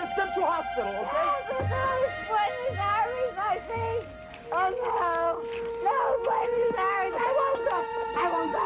to Central Hospital, okay? Oh, Buenos Aires, I think. Oh, no. No, Buenos Aires. I won't go. I won't go.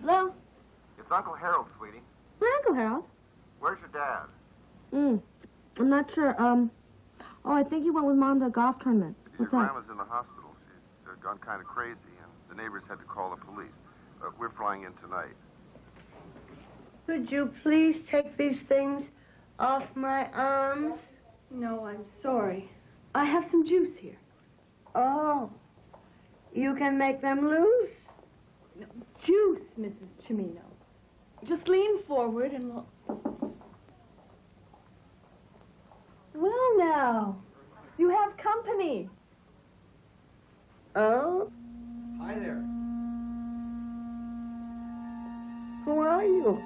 Hello? It's Uncle Harold, sweetie. My Uncle Harold? Where's your dad? I'm not sure. Oh, I think he went with Mom to a golf tournament. What's Your up? grandma's in the hospital. She's gone kind of crazy, and the neighbors had to call the police. We're flying in tonight. Could you please take these things off my arms? No, I'm sorry. I have some juice here. Oh, you can make them loose? No, juice, Mrs. Cimino. Just lean forward and we'll... Well, now, you have company. Oh? Hi there. Who are you?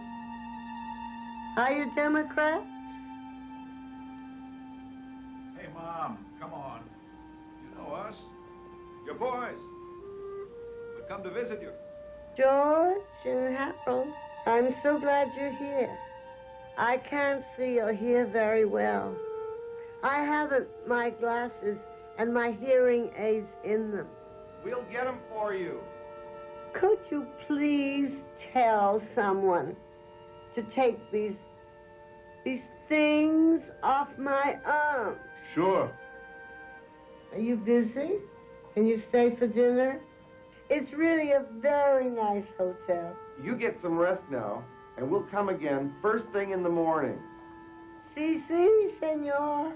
Are you Democrats? Hey, Mom, come on. You know us. Your boys. We've come to visit you. George and Harold, I'm so glad you're here. I can't see or hear very well. I haven't my glasses and my hearing aids in them. We'll get them for you. Could you please tell someone to take these things off my arms? Sure. Are you busy? Can you stay for dinner? It's really a very nice hotel. You get some rest now, and we'll come again first thing in the morning. Si, si, senor.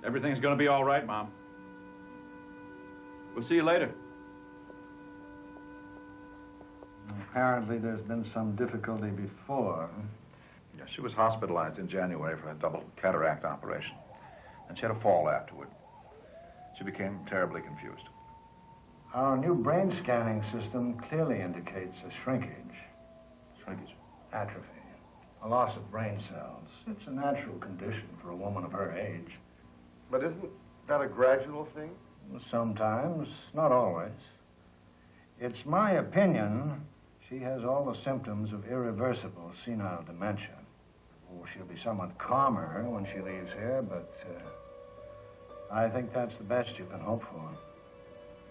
Everything's gonna be all right, Mom. We'll see you later. Apparently there's been some difficulty before. Yeah, she was hospitalized in January for a double cataract operation. And she had a fall afterward. She became terribly confused. Our new brain scanning system clearly indicates a shrinkage. Shrinkage? Atrophy. A loss of brain cells. It's a natural condition for a woman of her age. But isn't that a gradual thing? Sometimes, not always. It's my opinion she has all the symptoms of irreversible senile dementia. Oh, she'll be somewhat calmer when she leaves here, but I think that's the best you can hope for.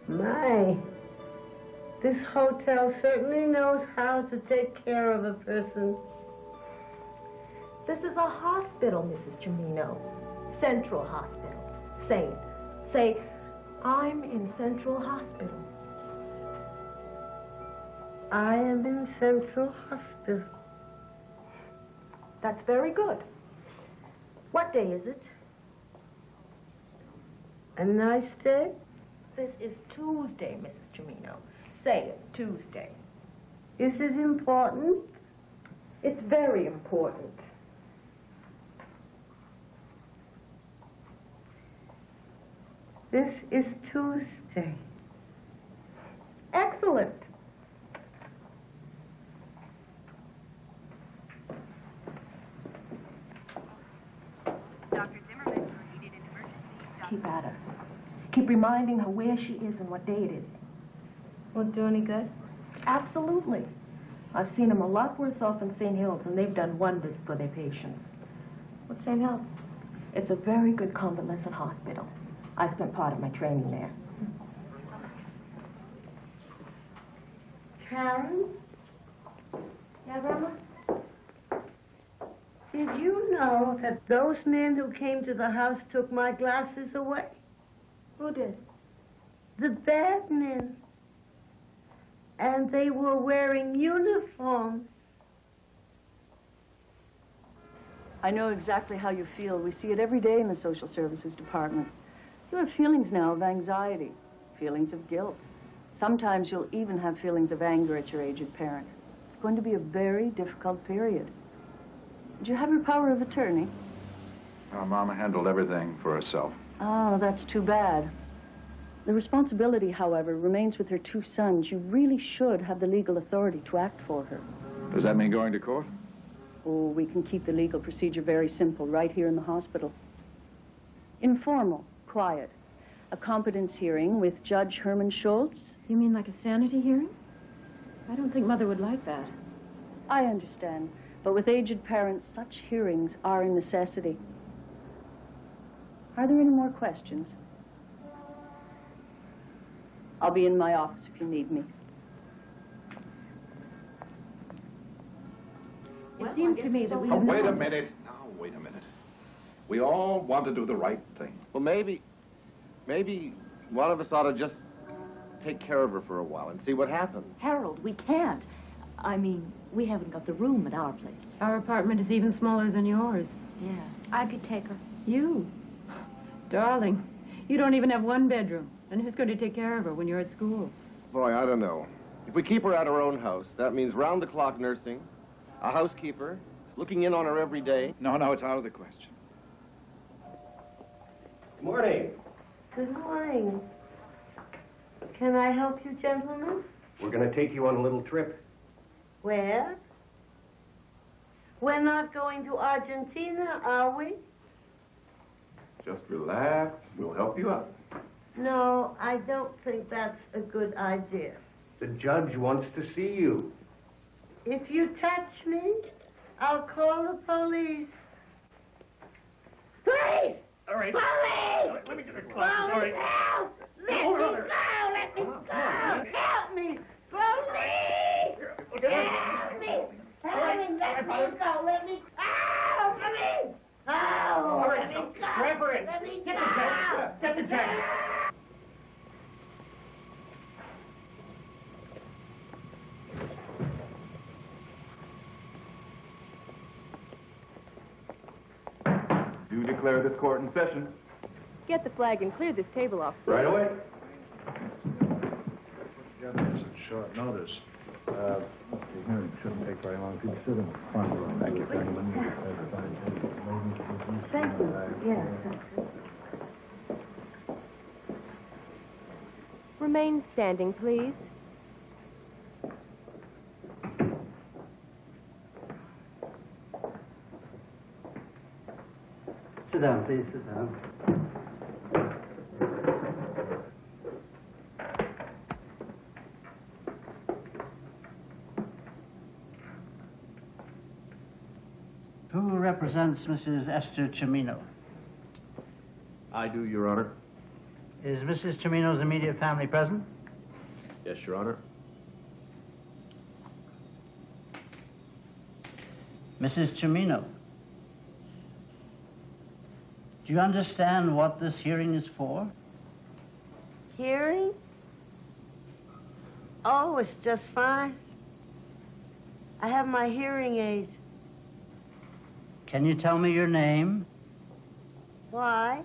My, this hotel certainly knows how to take care of a person. This is a hospital, Mrs. Cimino. Central Hospital. Say it. Say, I'm in Central Hospital. I am in Central Hospital. That's very good. What day is it? A nice day? This is Tuesday, Mrs. Cimino. Say it, Tuesday. Is it important? It's very important. This is Tuesday. Excellent. Keep at her. Keep reminding her where she is and what day it is. Won't do any good? Absolutely. I've seen them a lot worse off in St. Hills, and they've done wonders for their patients. What's St. Hills? It's a very good convalescent hospital. I spent part of my training there. Karen, Yeah, Grandma? did you know that those men who came to the house took my glasses away? Who did? The bad men. And they were wearing uniforms. I know exactly how you feel. We see it every day in the social services department. You have feelings now of anxiety, feelings of guilt. Sometimes you'll even have feelings of anger at your aged parent. It's going to be a very difficult period. Did you have your power of attorney? Mama handled everything for herself. Oh, that's too bad. The responsibility, however, remains with her two sons. You really should have the legal authority to act for her. Does that mean going to court? Oh, we can keep the legal procedure very simple right here in the hospital. Informal, quiet. A competence hearing with Judge Herman Schultz. You mean like a sanity hearing? I don't think Mother would like that. I understand, but with aged parents, such hearings are a necessity. Are there any more questions? I'll be in my office if you need me. It seems to me that we Oh, have wait a not- minute. Now, wait a minute. We all want to do the right thing. Well, maybe one of us ought to just take care of her for a while and see what happens. Harold, we can't. I mean, we haven't got the room at our place. Our apartment is even smaller than yours. Yeah. I could take her. You? Darling, you don't even have one bedroom. And who's going to take care of her when you're at school? Boy, I don't know. If we keep her at her own house, that means round-the-clock nursing, a housekeeper, looking in on her every day. No, it's out of the question. Morning. Good morning. Can I help you, gentlemen? We're going to take you on a little trip. Where? We're not going to Argentina, are we? Just relax. We'll help you out. No, I don't think that's a good idea. The judge wants to see you. If you touch me, I'll call the police. Police! All right. Police! Let me get a Police, All right. help! Let me go! Let me go! Help me! Police! Help me! Help me! Let me go! Let me go! Police! Oh, let me go! Grab her in. Let me go! Get the jacket. Do declare this court in session. Get the flag and clear this table off. Right away. Got this at short notice. The hearing shouldn't take very long. If you'd sit in the front row. Thank you. Thank you. Yes. Remain standing, please. Sit down, please, sit down. Who represents Mrs. Esther Cimino? I do, Your Honor. Is Mrs. Cimino's immediate family present? Yes, Your Honor. Mrs. Cimino, do you understand what this hearing is for? Hearing? Oh, it's just fine. I have my hearing aids. Can you tell me your name? Why?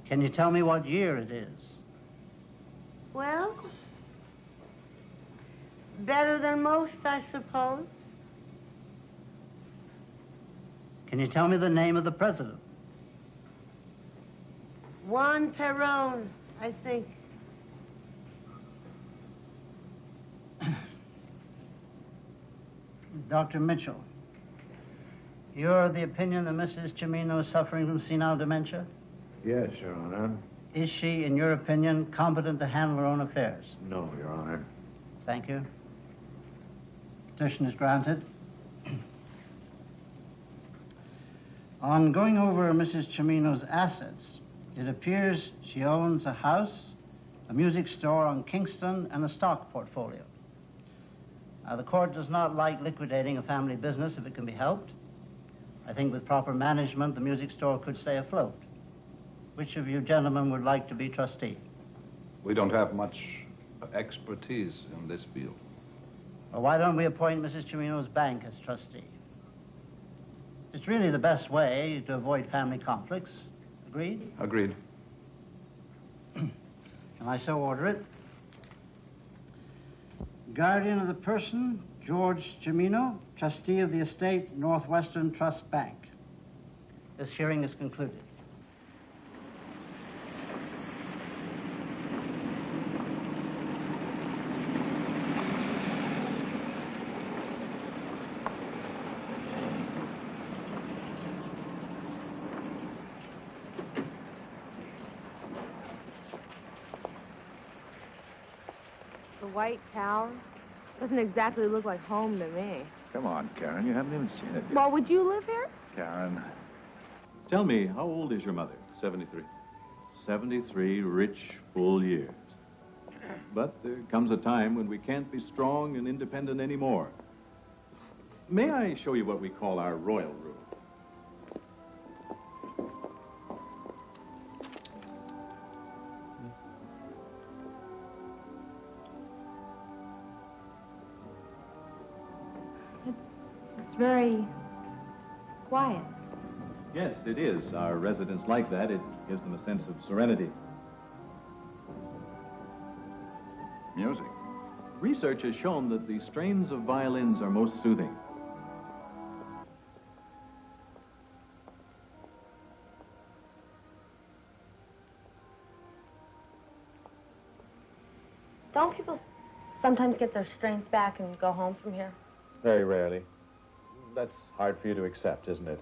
Can you tell me what year it is? Well, better than most, I suppose. Can you tell me the name of the president? Juan Perón, I think. Dr. Mitchell, you're of the opinion that Mrs. Cimino is suffering from senile dementia? Yes, Your Honor. Is she, in your opinion, competent to handle her own affairs? No, Your Honor. Thank you. Petition is granted. On going over Mrs. Cimino's assets, it appears she owns a house, a music store on Kingston, and a stock portfolio. The court does not like liquidating a family business if it can be helped. I think with proper management, the music store could stay afloat. Which of you gentlemen would like to be trustee? We don't have much expertise in this field. Well, why don't we appoint Mrs. Cimino's bank as trustee? It's really the best way to avoid family conflicts. Agreed? Agreed. Can I so order it? Guardian of the person, George Cimino, trustee of the estate, Northwestern Trust Bank. This hearing is concluded. The White Tower doesn't exactly look like home to me. Come on, Karen, you haven't even seen it yet. Well, would you live here? Karen. Tell me, how old is your mother? 73. 73 rich, full years. But there comes a time when we can't be strong and independent anymore. May I show you what we call our royal room? It's very quiet. Yes, it is. Our residents like that. It gives them a sense of serenity. Music. Research has shown that the strains of violins are most soothing. Don't people sometimes get their strength back and go home from here? Very rarely. That's hard for you to accept, isn't it?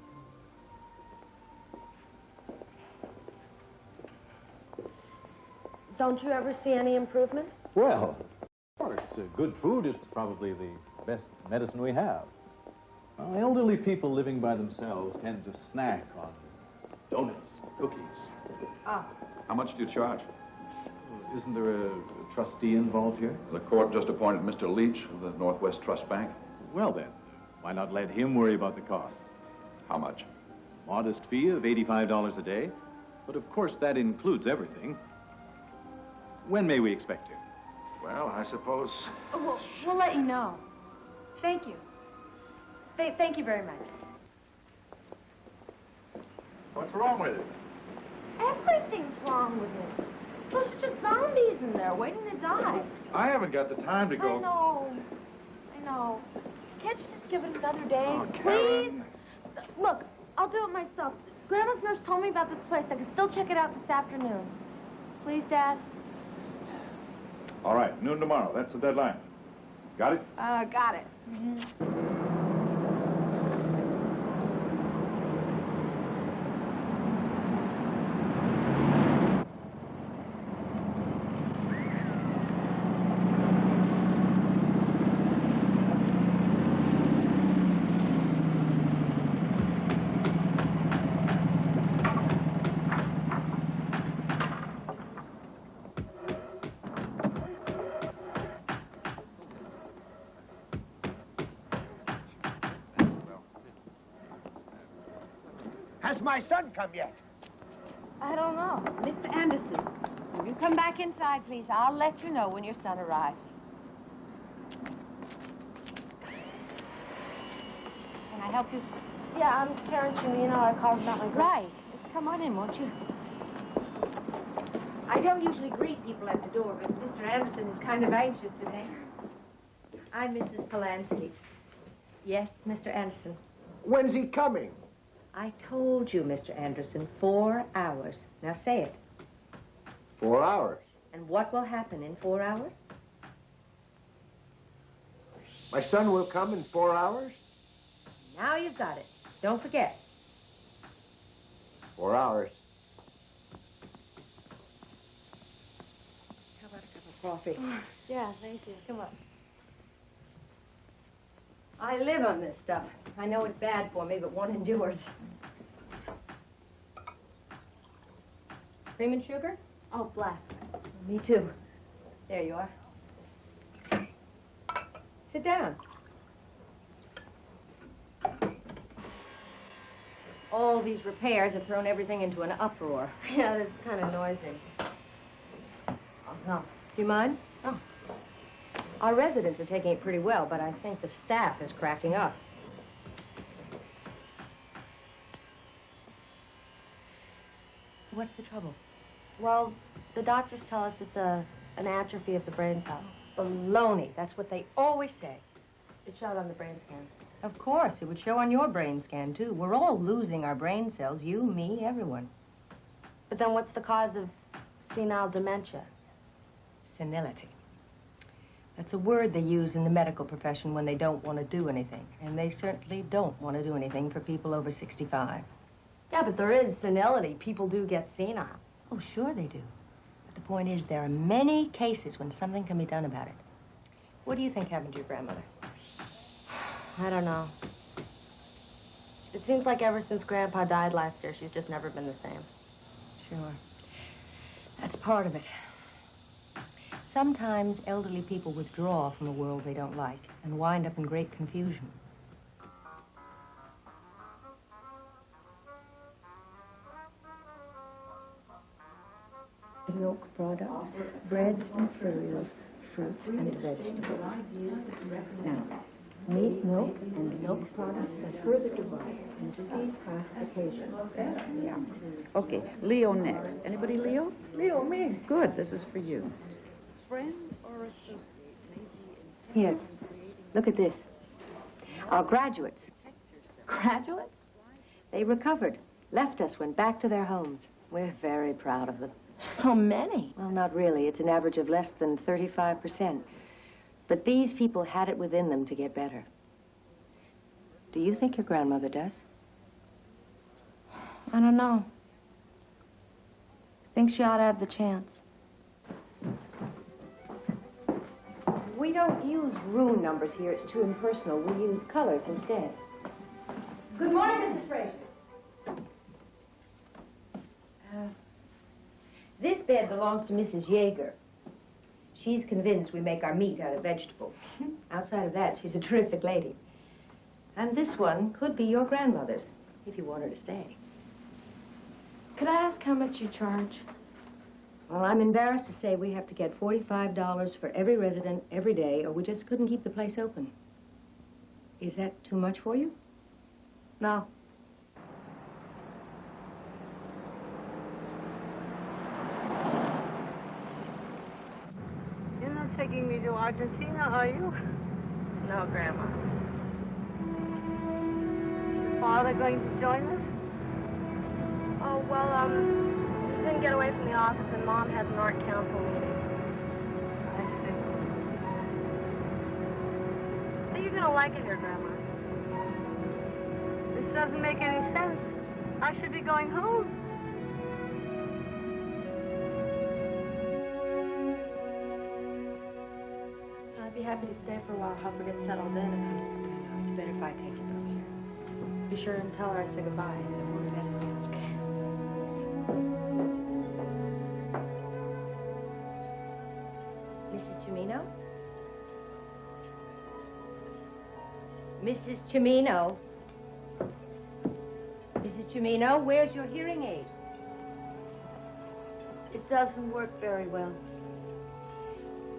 Don't you ever see any improvement? Well, of course, good food is probably the best medicine we have. Elderly people living by themselves tend to snack on donuts, cookies. How much do you charge? Isn't there a trustee involved here? The court just appointed Mr. Leach of the Northwest Trust Bank. Well, then, why not let him worry about the cost? How much? Modest fee of $85 a day. But of course, that includes everything. When may we expect him? Well, I suppose... Oh, we'll let you know. Thank you. Thank you very much. What's wrong with it? Everything's wrong with it. Those are just zombies in there waiting to die. I haven't got the time to go... I know. Can't you just give it another day, Oh, please? Karen. Look, I'll do it myself. Grandma's nurse told me about this place. I can still check it out this afternoon. Please, Dad? All right, noon tomorrow. That's the deadline. Got it? Got it. Has my son come yet? I don't know. Mr. Anderson, will you come back inside, please? I'll let you know when your son arrives. Can I help you? Yeah, I'm Karen Cimino. I called about my Right. Come on in, won't you? I don't usually greet people at the door, but Mr. Anderson is kind of anxious today. I'm Mrs. Polanski. Yes, Mr. Anderson. When's he coming? I told you, Mr. Anderson, 4 hours. Now say it. 4 hours. And what will happen in 4 hours? My son will come in 4 hours? Now you've got it. Don't forget. 4 hours. How about a cup of coffee? Yeah, thank you. Come on. I live on this stuff. I know it's bad for me, but one endures. Cream and sugar? Oh, black. Me too. There you are. Sit down. All these repairs have thrown everything into an uproar. Yeah, it's kind of noisy. Oh, no. Do you mind? Oh. Our residents are taking it pretty well, but I think the staff is cracking up. What's the trouble? Well, the doctors tell us it's an atrophy of the brain cells. Baloney. That's what they always say. It showed on the brain scan. Of course, it would show on your brain scan, too. We're all losing our brain cells. You, me, everyone. But then what's the cause of senile dementia? Senility. That's a word they use in the medical profession when they don't want to do anything. And they certainly don't want to do anything for people over 65. Yeah, but there is senility. People do get senile. Oh, sure they do. But the point is, there are many cases when something can be done about it. What do you think happened to your grandmother? I don't know. It seems like ever since Grandpa died last year, she's just never been the same. Sure. That's part of it. Sometimes elderly people withdraw from a world they don't like and wind up in great confusion. Milk products, breads and cereals, fruits and vegetables. Now, meat, milk, and milk products are further divided into these classifications. Yeah. Okay, Leo next. Anybody Leo? Leo, me. Good, this is for you. Friend or associate may be Here, look at this. Our graduates. Graduates? They recovered, left us, went back to their homes. We're very proud of them. So many. Well, not really. It's an average of less than 35%. But these people had it within them to get better. Do you think your grandmother does? I don't know. I think she ought to have the chance. We don't use room numbers here. It's too impersonal. We use colors instead. Good morning, Mrs. Fraser. This bed belongs to Mrs. Yeager. She's convinced we make our meat out of vegetables. Outside of that, she's a terrific lady. And this one could be your grandmother's, if you want her to stay. Could I ask how much you charge? Well, I'm embarrassed to say we have to get $45 for every resident every day, or we just couldn't keep the place open. Is that too much for you? No. You're not taking me to Argentina, are you? No, Grandma. Is your father going to join us? Oh, well, he couldn't get away from the office, and Mom has an art council meeting. I see. But you're gonna like it here, Grandma. This doesn't make any sense. I should be going home. I'd be happy to stay for a while, help her get settled in. No, it's better if I take you from here. Be sure and tell her I say goodbye. So we're better. Mrs. Cimino? Mrs. Cimino? Mrs. Cimino, where's your hearing aid? It doesn't work very well.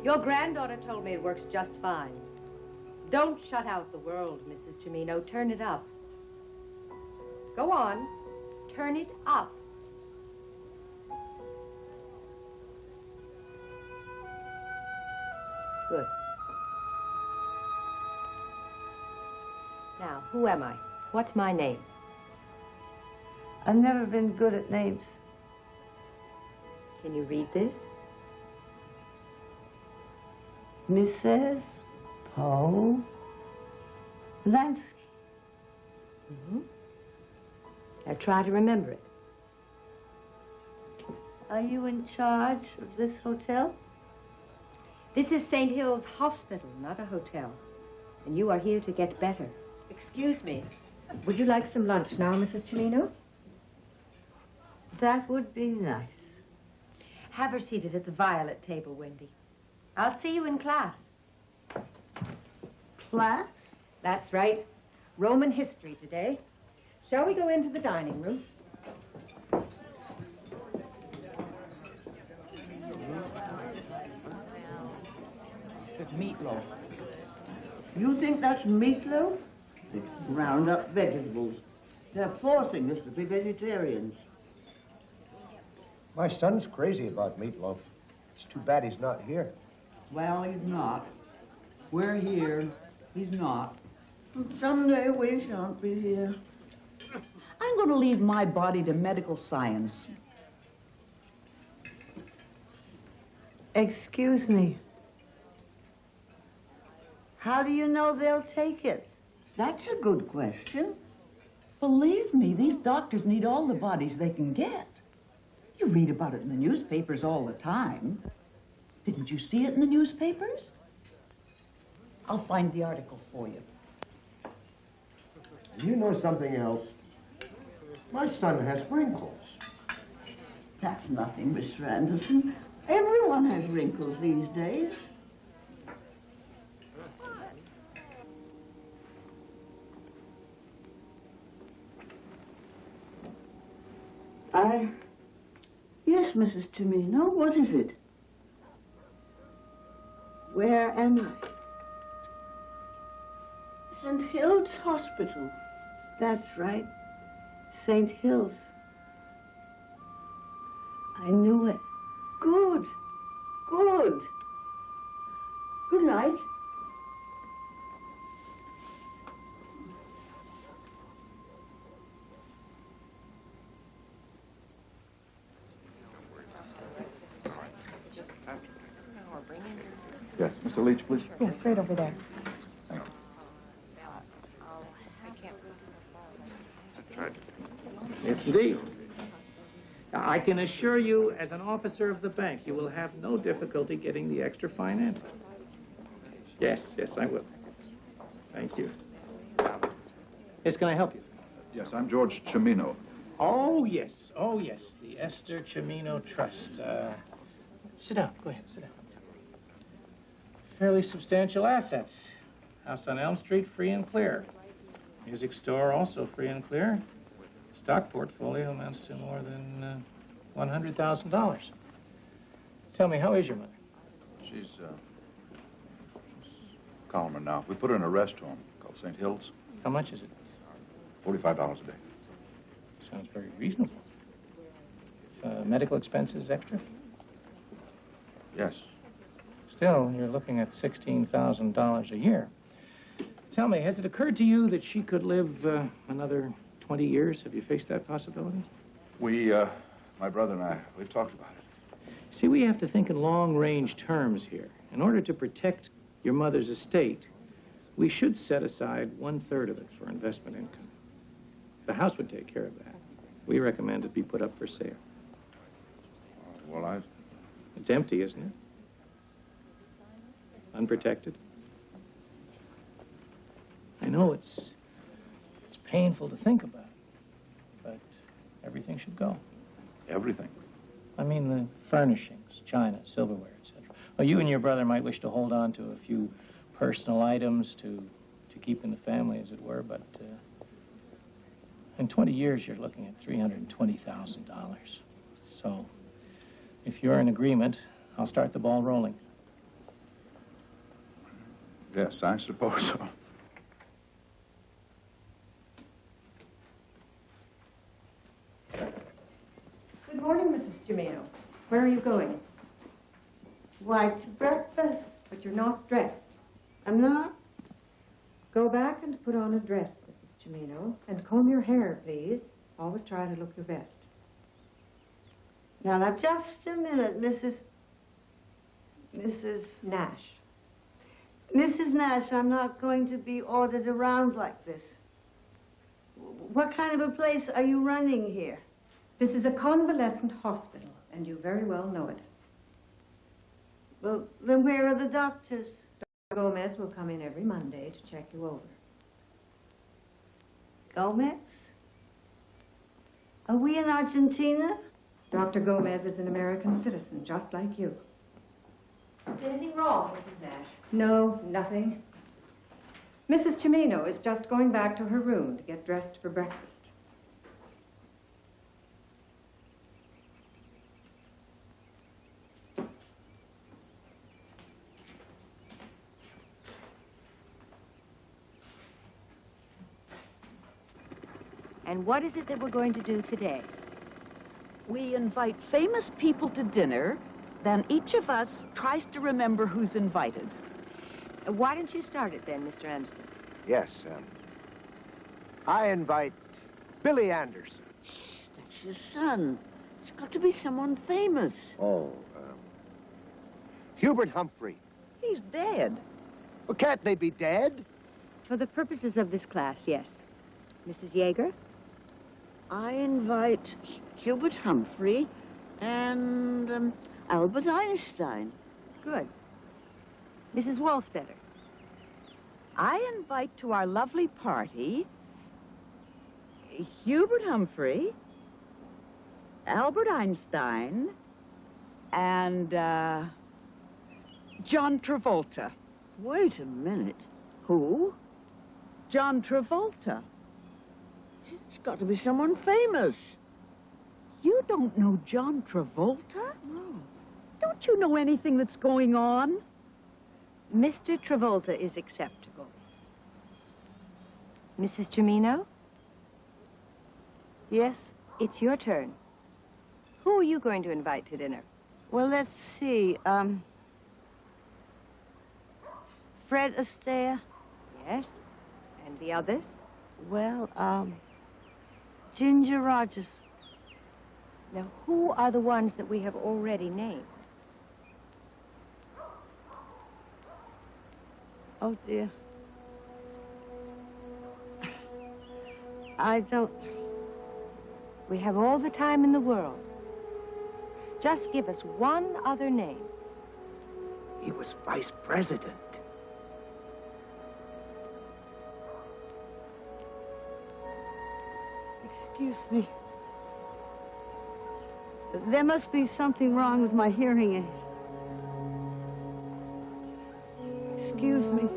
Your granddaughter told me it works just fine. Don't shut out the world, Mrs. Cimino. Turn it up. Go on. Turn it up. Good. Now, who am I? What's my name? I've never been good at names. Can you read this? Mrs. Polansky. Mm-hmm. Now try to remember it. Are you in charge of this hotel? This is St. Hills Hospital, not a hotel. And you are here to get better. Excuse me. Would you like some lunch now, Mrs. Cimino? That would be nice. Have her seated at the violet table, Wendy. I'll see you in class. Class? That's right. Roman history today. Shall we go into the dining room? Meatloaf. You think that's meatloaf? It's ground up vegetables. They're forcing us to be vegetarians. My son's crazy about meatloaf. It's too bad he's not here. Well, he's not. We're here. He's not. Someday we shan't be here. I'm going to leave my body to medical science. Excuse me. How do you know they'll take it? That's a good question. Believe me, these doctors need all the bodies they can get. You read about it in the newspapers all the time. Didn't you see it in the newspapers? I'll find the article for you. You know something else? My son has wrinkles. That's nothing, Mr. Anderson. Everyone has wrinkles these days. Yes, Mrs. Cimino, what is it? Where am I? St. Hills Hospital. That's right. St. Hills. I knew it. Good. Good. Good night. Yes, Mr. Leach, please. Yes, right over there. Thank you. That's right. Yes, indeed. I can assure you, as an officer of the bank, you will have no difficulty getting the extra financing. Yes, I will. Thank you. Yes, can I help you? Yes, I'm George Cimino. Oh, yes, the Esther Cimino Trust. Sit down, go ahead, sit down. Fairly substantial assets. House on Elm Street, free and clear. Music store, also free and clear. Stock portfolio amounts to more than $100,000. Tell me, how is your mother? She's calmer now. We put her in a rest home called St. Hills. How much is it? $45 a day. Sounds very reasonable. Medical expenses extra? Yes. Still, you're looking at $16,000 a year. Tell me, has it occurred to you that she could live another 20 years? Have you faced that possibility? My brother and I, we've talked about it. See, we have to think in long-range terms here. In order to protect your mother's estate, we should set aside 1/3 of it for investment income. The house would take care of that. We recommend it be put up for sale. Well, It's empty, isn't it? Unprotected. I know it's painful to think about, but everything should go. Everything? I mean the furnishings, china, silverware, etc. Well, you and your brother might wish to hold on to a few personal items to keep in the family, as it were, but in 20 years, you're looking at $320,000. So, if you're in agreement, I'll start the ball rolling. Yes, I suppose so. Good morning, Mrs. Cimino. Where are you going? Why, to breakfast. But you're not dressed. I'm not? Go back and put on a dress, Mrs. Cimino, and comb your hair, please. Always try to look your best. Now, just a minute, Mrs. Nash. Mrs. Nash, I'm not going to be ordered around like this. What kind of a place are you running here? This is a convalescent hospital, and you very well know it. Well, then where are the doctors? Dr. Gomez will come in every Monday to check you over. Gomez? Are we in Argentina? Dr. Gomez is an American citizen, just like you. Is anything wrong, Mrs. Nash? No, nothing. Mrs. Cimino is just going back to her room to get dressed for breakfast. And what is it that we're going to do today? We invite famous people to dinner, then each of us tries to remember who's invited. Why don't you start it then, Mr. Anderson? Yes, I invite Billy Anderson. That's your son. It's got to be someone famous. Oh, Hubert Humphrey. He's dead. Well, can't they be dead? For the purposes of this class, yes. Mrs. Yeager? I invite Hubert Humphrey and Albert Einstein. Good. Mrs. Wallstetter? I invite to our lovely party Hubert Humphrey, Albert Einstein, and John Travolta. Wait a minute. Who? John Travolta. It's got to be someone famous. You don't know John Travolta? No. Don't you know anything that's going on? Mr. Travolta is acceptable. Mrs. Cimino? Yes? It's your turn. Who are you going to invite to dinner? Well, let's see. Fred Astaire? Yes. And the others? Well, Ginger Rogers. Now, who are the ones that we have already named? Oh, dear. I don't... We have all the time in the world. Just give us one other name. He was vice president. Excuse me. There must be something wrong with my hearing aids. Excuse me.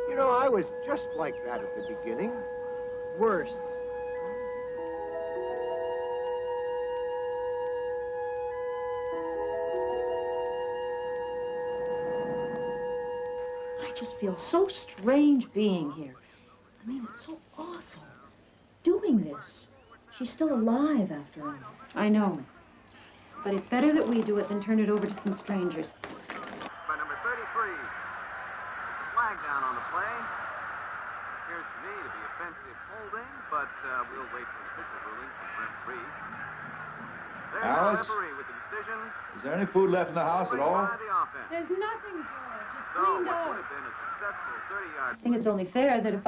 You know, I was just like that at the beginning. Worse. I just feel so strange being here. I mean, it's so awful. Doing this. She's still alive after all. I know. But it's better that we do it than turn it over to some strangers. By number 33. The flag down on the play. Appears to me to be offensive holding, but we'll wait for the official ruling from referee. There's the Alice? referee with the decision. Is there any food left in the house at all? By the offense. There's nothing, George. It's So, cleaned what out. would have been a successful 30-yard... I think it's only fair that if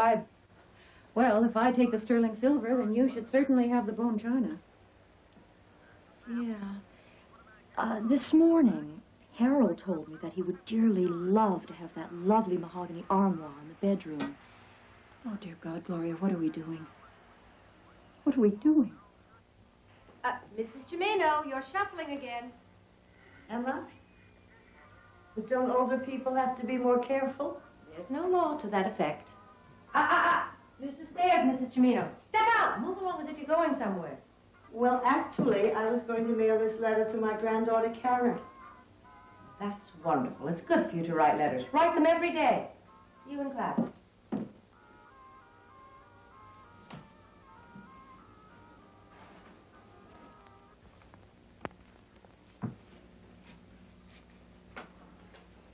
I take the sterling silver, then you should certainly have the bone china. Yeah. This morning, Harold told me that he would dearly love to have that lovely mahogany armoire in the bedroom. Oh, dear God, Gloria, what are we doing? What are we doing? Mrs. Cimino, you're shuffling again. Emma? But don't older people have to be more careful? There's no law to that effect. Use the stairs, Mrs. Cimino. Step out! Move along as if you're going somewhere. Well, actually, I was going to mail this letter to my granddaughter, Karen. That's wonderful. It's good for you to write letters. Write them every day. See you in class.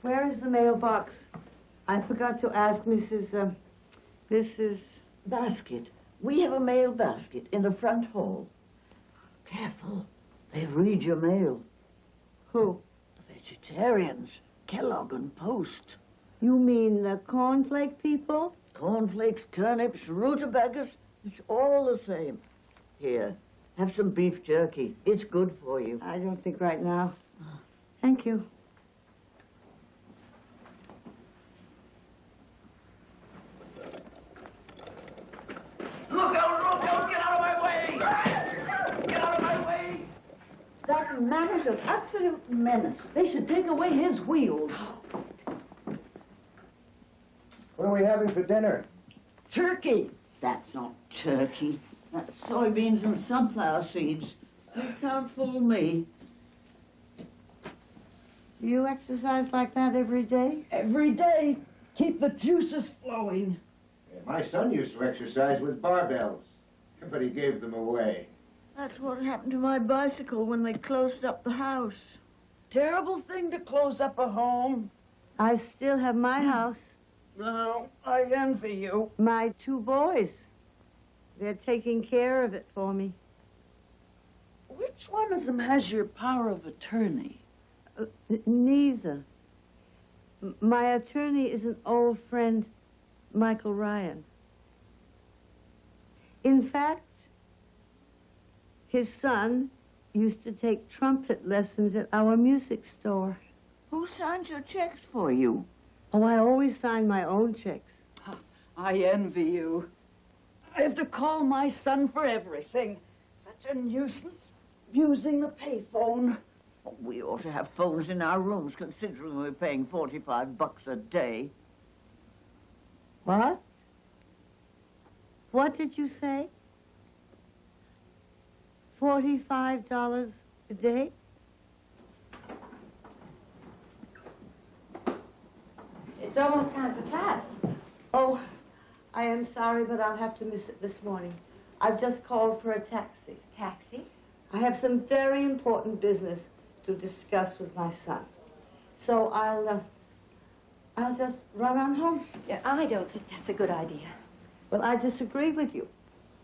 Where is the mailbox? I forgot to ask Mrs. Basket. We have a mail basket in the front hall. Careful. They read your mail. Who? Vegetarians. Kellogg and Post. You mean the cornflake people? Cornflakes, turnips, rutabagas. It's all the same. Here, have some beef jerky. It's good for you. I don't think right now. Thank you. manners of absolute menace. They should take away his wheels. What are we having for dinner? Turkey. That's not turkey. That's soybeans and sunflower seeds. You can't fool me. Do you exercise like that every day? Every day. Keep the juices flowing. My son used to exercise with barbells, but he gave them away. That's what happened to my bicycle when they closed up the house. Terrible thing to close up a home. I still have my house. Well, I envy you. My 2 boys. They're taking care of it for me. Which one of them has your power of attorney? Neither. My attorney is an old friend, Michael Ryan. In fact, his son used to take trumpet lessons at our music store. Who signs your checks for you? Oh, I always sign my own checks. I envy you. I have to call my son for everything. Such a nuisance. Using the payphone. Oh, we ought to have phones in our rooms, considering we're paying $45 a day. What? What did you say? $45 a day? It's almost time for class. Oh, I am sorry, but I'll have to miss it this morning. I've just called for a taxi. Taxi? I have some very important business to discuss with my son. So I'll just run on home. Yeah, I don't think that's a good idea. Well, I disagree with you.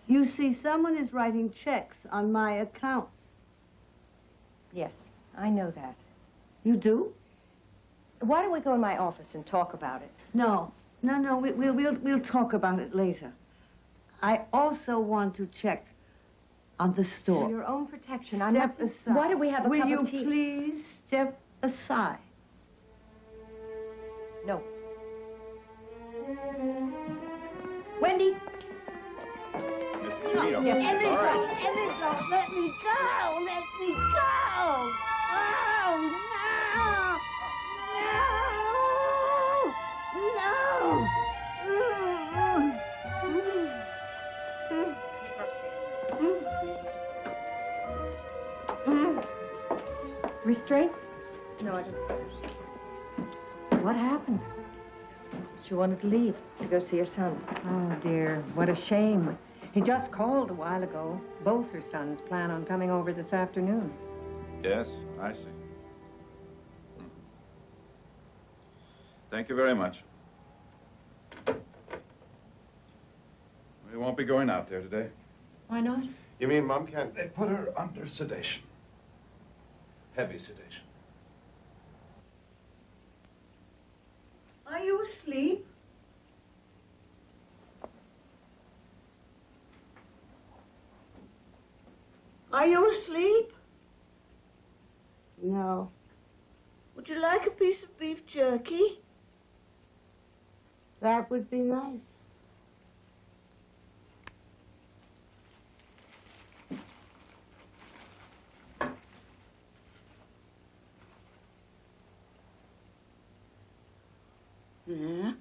You see, someone is writing checks on my account. Yes, I know that. You do? Why don't we go in my office and talk about it? No, we'll talk about it later. I also want to check on the store. For your own protection. Step aside. Why don't we have a cup of tea? Will you please step aside? No. Wendy. Miss No, Cimino. let me go, All right. let me go, let me go, let me go. Oh, no, Restraints? No, I don't think so. What happened? She wanted to leave to go see her son. Oh, dear, what a shame. He just called a while ago. Both her sons plan on coming over this afternoon. Yes, I see. Thank you very much. We won't be going out there today. Why not? You mean Mom can't... They put her under sedation. Heavy sedation. Are you asleep? Are you asleep? No. Would you like a piece of beef jerky? That would be nice. Yeah.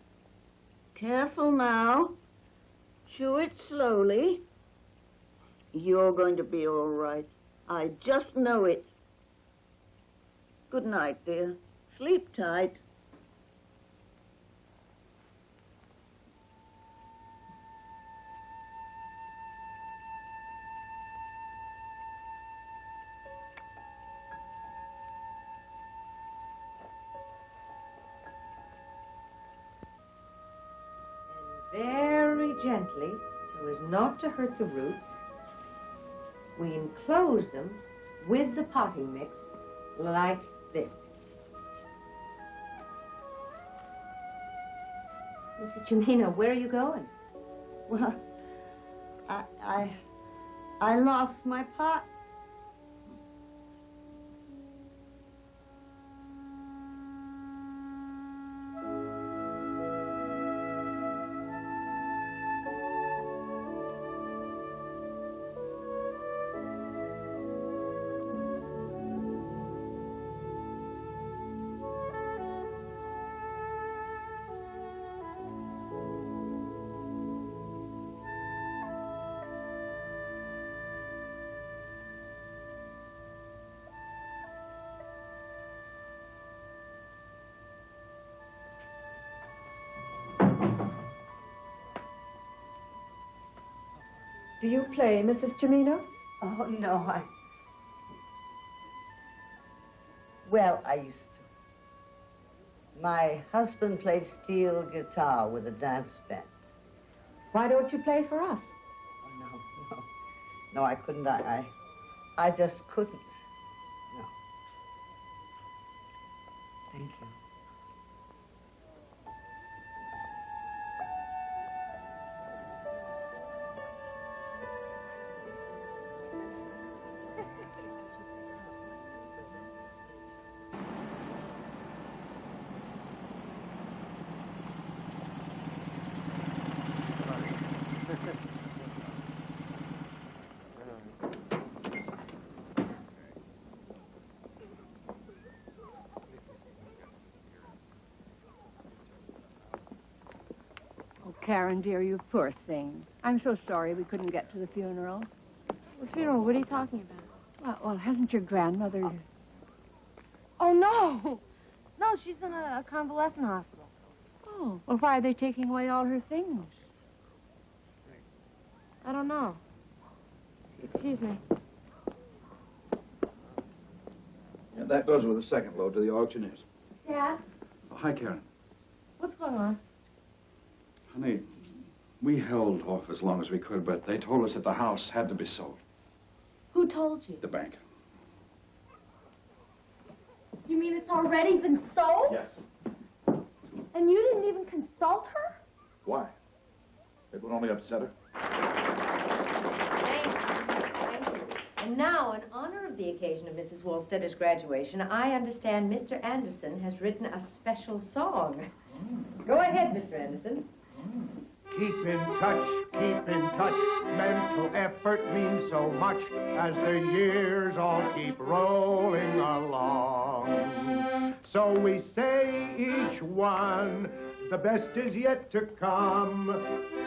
Careful now. Chew it slowly. You're going to be all right. I just know it. Good night, dear. Sleep tight. Very gently, so as not to hurt the roots, we enclose them with the potting mix like this. Mrs. Cimino, where are you going? Well, I lost my pot. Do you play, Mrs. Cimino? Oh, no, Well, I used to. My husband played steel guitar with a dance band. Why don't you play for us? Oh, no. No, I couldn't. I just couldn't. No. Thank you. Karen, dear, you poor thing. I'm so sorry we couldn't get to the funeral. The funeral? What are you talking about? Well, hasn't your grandmother... Oh, no! No, she's in a convalescent hospital. Oh, well, why are they taking away all her things? I don't know. Excuse me. Yeah, that goes with the second load to the auctioneers. Dad? Oh, hi, Karen. What's going on? Honey, we held off as long as we could, but they told us that the house had to be sold. Who told you? The bank. You mean it's already been sold? Yes. And you didn't even consult her? Why? It would only upset her. Thank you. And now, in honor of the occasion of Mrs. Wohlstetter's graduation, I understand Mr. Anderson has written a special song. Go ahead, Mr. Anderson. Keep in touch, keep in touch. Mental effort means so much as the years all keep rolling along. So we say each one, the best is yet to come.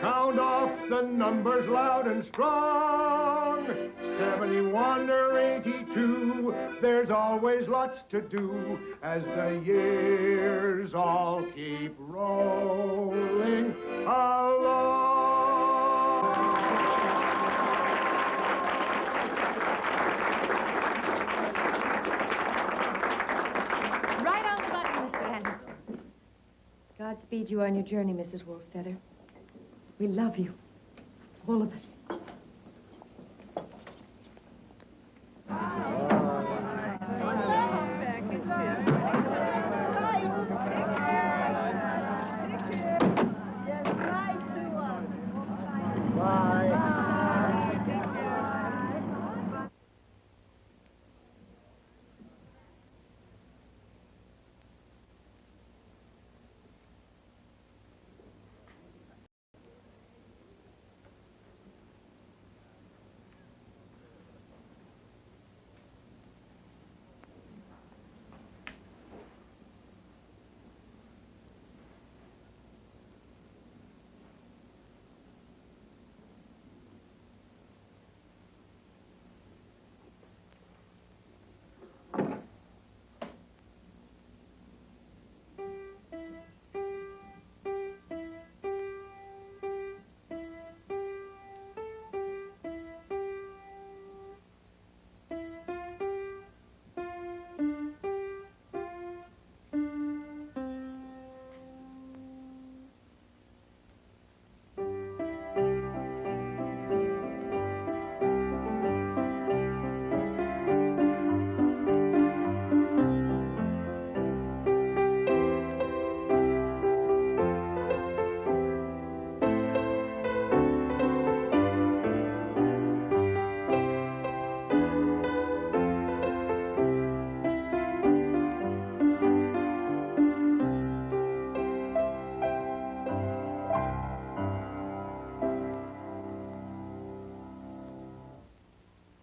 Count off the numbers loud and strong. 71 or 82, there's always lots to do as the years all keep rolling along. Right on the button, Mr. Anderson. Godspeed you on your journey, Mrs. Wohlstetter. We love you. All of us.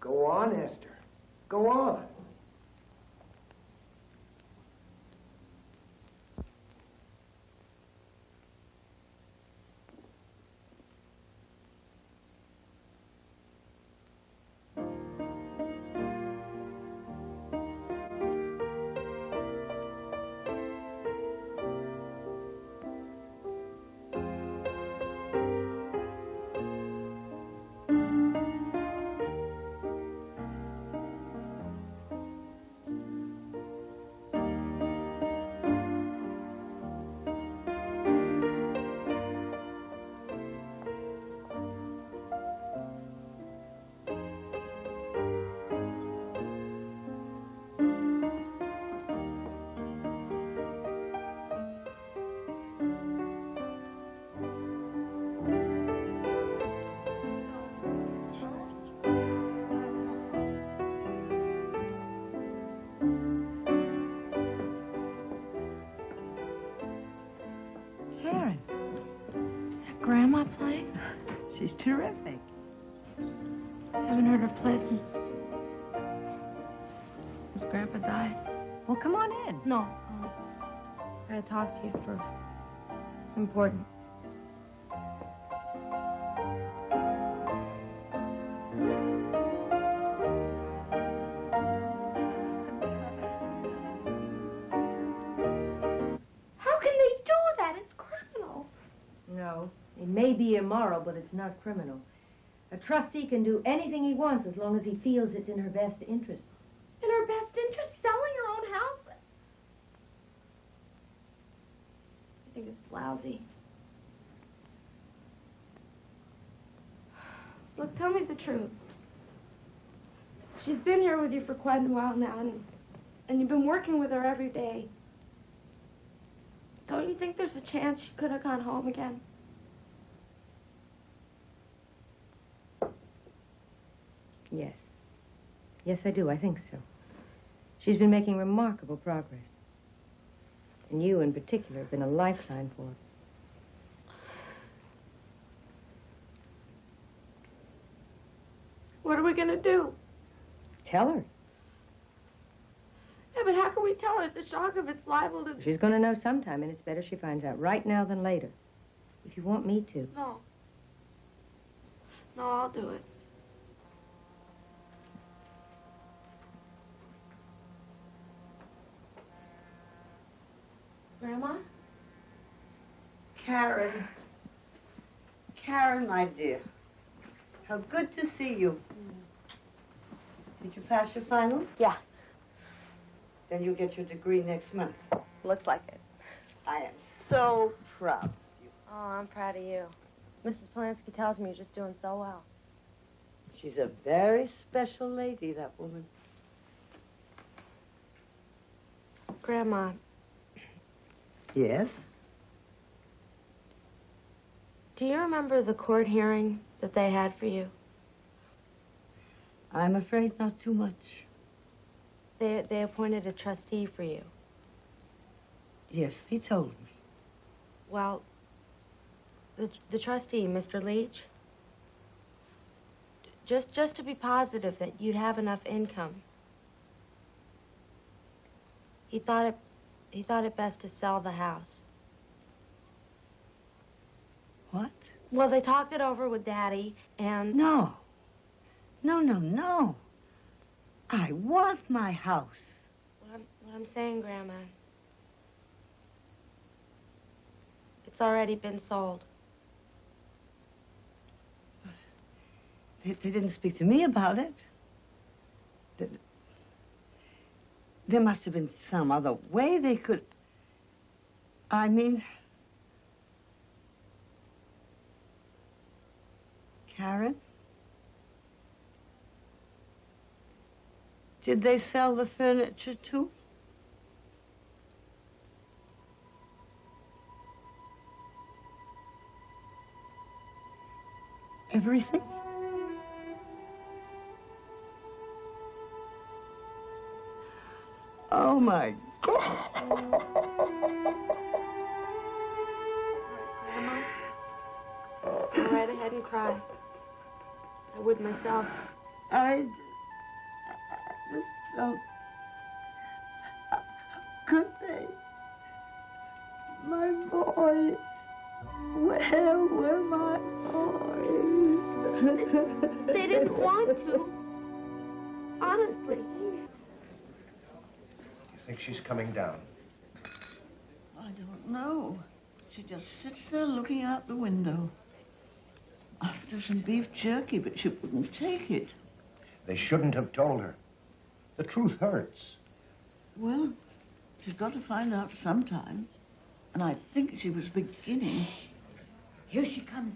Go on, Esther. Go on. She's terrific. I haven't heard her play since Grandpa died. Well, come on in. No. I gotta talk to you first. It's important. How can they do that? It's criminal. No, it may be immoral, but it's not criminal. A trustee can do anything he wants as long as he feels it's in her best interests. In her best interest, selling her own house? I think it's lousy. Look, tell me the truth. She's been here with you for quite a while now, and you've been working with her every day. Don't you think there's a chance she could have gone home again? Yes. Yes, I do. I think so. She's been making remarkable progress. And you, in particular, have been a lifeline for her. What are we gonna do? Tell her. Yeah, but how can we tell her? The shock of it's liable to... She's going to know sometime, and it's better she finds out right now than later. If you want me to. No. No, I'll do it. Grandma? Karen. Karen, my dear. How good to see you. Did you pass your finals? Yeah. Then you'll get your degree next month. Looks like it. I am so proud. Oh, I'm proud of you. Mrs. Polanski tells me you're just doing so well. She's a very special lady, that woman. Grandma, Yes? do you remember the court hearing that they had for you? I'm afraid not too much. They appointed a trustee for you. Yes, he told me. Well, the trustee, Mr. Leach, just to be positive that you'd have enough income, he thought it best to sell the house. What? Well, they talked it over with Daddy, and... No. No. I want my house. What I'm saying, Grandma, it's already been sold. They didn't speak to me about it. There must have been some other way they could... I mean... Karen? Did they sell the furniture, too? Everything? Oh, my God. Grandma, go right ahead and cry. I would myself. I just don't... Could they? My boys. Where were my boys? They didn't want to. Honestly. You think she's coming down? I don't know. She just sits there looking out the window. After some beef jerky, but she wouldn't take it. They shouldn't have told her. The truth hurts. Well, she's got to find out sometime. And I think she was beginning. Here she comes.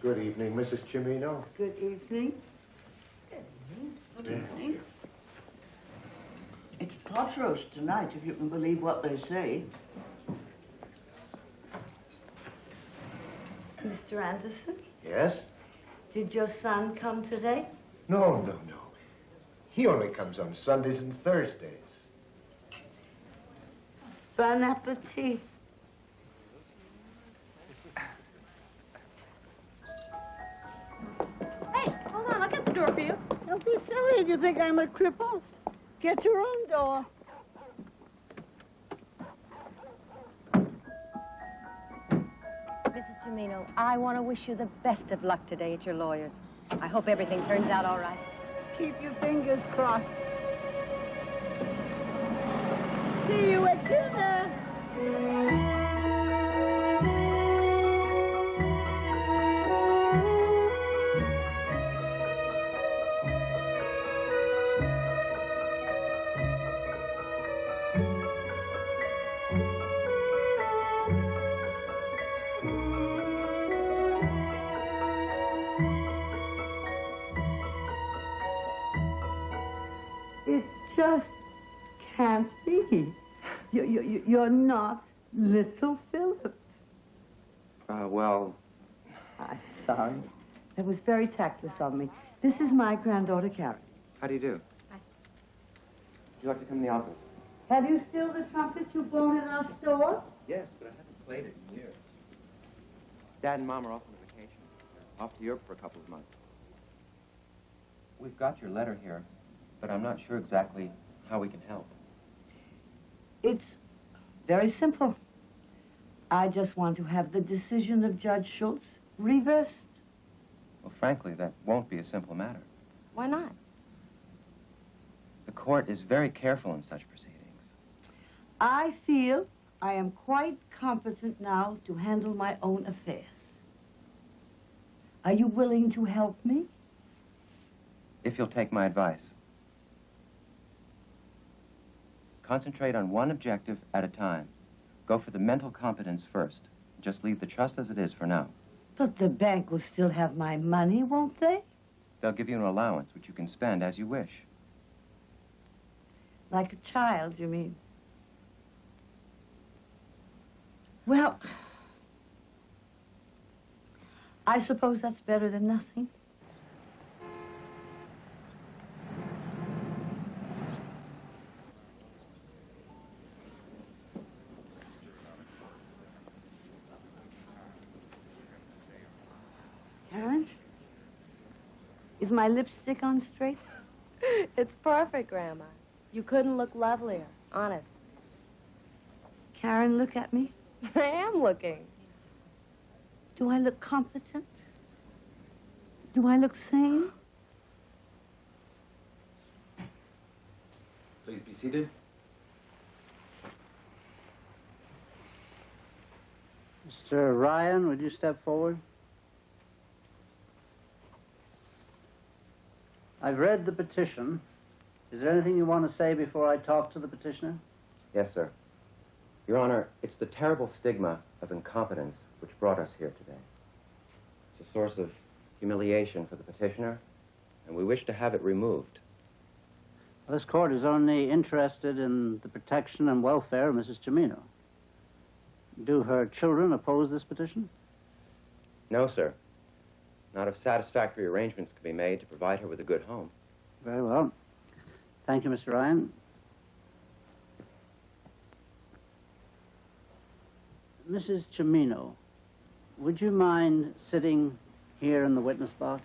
Good evening, Mrs. Cimino. Good evening. Good evening. It's pot roast tonight, if you can believe what they say. Mr. Anderson, Yes? did your son come today? No. He only comes on Sundays and Thursdays. Bon appetit. kid. You think I'm a cripple? Get your own door. Mrs. Cimino, I want to wish you the best of luck today at your lawyer's. I hope everything turns out all right. Keep your fingers crossed. See you at dinner. It just can't be. You're not little Philip. Well... I'm sorry. That was very tactless of me. This is my granddaughter, Karen. How do you do? Hi. Would you like to come in the office? Have you still the trumpet you blown in our store? Yes, but I haven't played it in years. Dad and Mom are off on vacation. They're off to Europe for a couple of months. We've got your letter here, but I'm not sure exactly how we can help. It's very simple. I just want to have the decision of Judge Schultz reversed. Well, frankly, that won't be a simple matter. Why not? The court is very careful in such proceedings. I feel I am quite competent now to handle my own affairs. Are you willing to help me? If you'll take my advice. Concentrate on one objective at a time. Go for the mental competence first. Just leave the trust as it is for now. But the bank will still have my money, won't they? They'll give you an allowance, which you can spend as you wish. Like a child, you mean? Well, I suppose that's better than nothing. Karen? Is my lipstick on straight? It's perfect, Grandma. You couldn't look lovelier, honest. Karen, look at me. I am looking. Do I look competent? Do I look sane? Please be seated. Mr. Ryan, would you step forward? I've read the petition. Is there anything you want to say before I talk to the petitioner? Yes, sir. Your Honor, it's the terrible stigma of incompetence which brought us here today. It's a source of humiliation for the petitioner, and we wish to have it removed. Well, this court is only interested in the protection and welfare of Mrs. Cimino. Do her children oppose this petition? No, sir. Not if satisfactory arrangements can be made to provide her with a good home. Very well. Thank you, Mr. Ryan. Mrs. Cimino, would you mind sitting here in the witness box?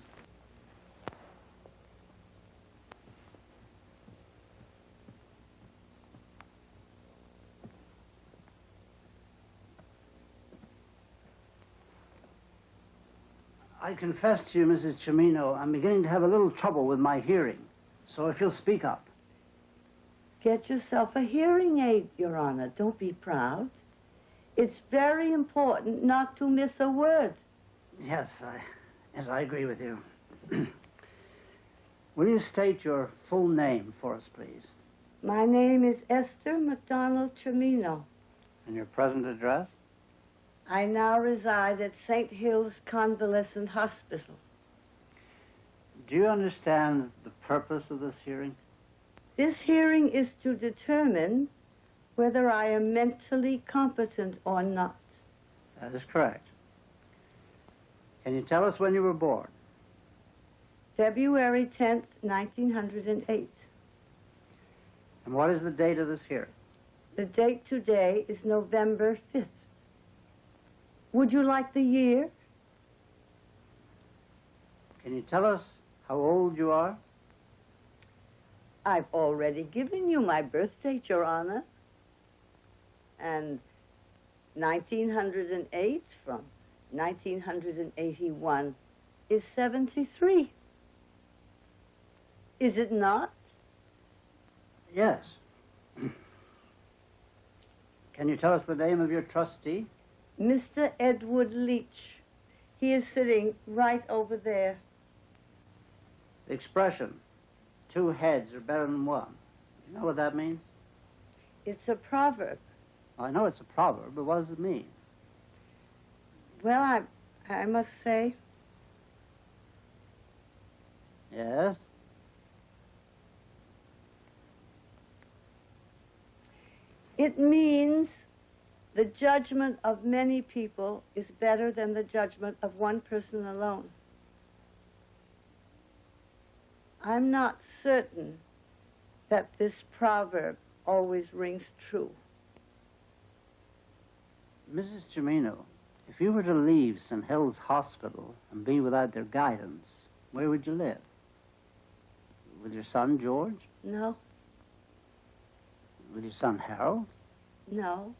I confess to you, Mrs. Cimino, I'm beginning to have a little trouble with my hearing. So if you'll speak up. Get yourself a hearing aid, Your Honor. Don't be proud. It's very important not to miss a word. Yes, I agree with you. Will you state your full name for us, please? My name is Esther MacDonald Cimino. And your present address? I now reside at St. Hills Convalescent Hospital. Do you understand the purpose of this hearing? This hearing is to determine whether I am mentally competent or not. That is correct. Can you tell us when you were born? February 10th, 1908. And what is the date of this hearing? The date today is November 5th. Would you like the year? Can you tell us how old you are? I've already given you my birth date, Your Honor. And 1908 from 1981 is 73. Is it not? Yes. Can you tell us the name of your trustee? Mr. Edward Leach. He is sitting right over there. The expression, 2 heads are better than one. You know what that means? It's a proverb. I know it's a proverb, but what does it mean? Well, I must say, Yes? it means the judgment of many people is better than the judgment of one person alone. I'm not certain that this proverb always rings true. Mrs. Cimino, if you were to leave St. Hills Hospital and be without their guidance, where would you live? With your son, George? No, With your son, Harold? no.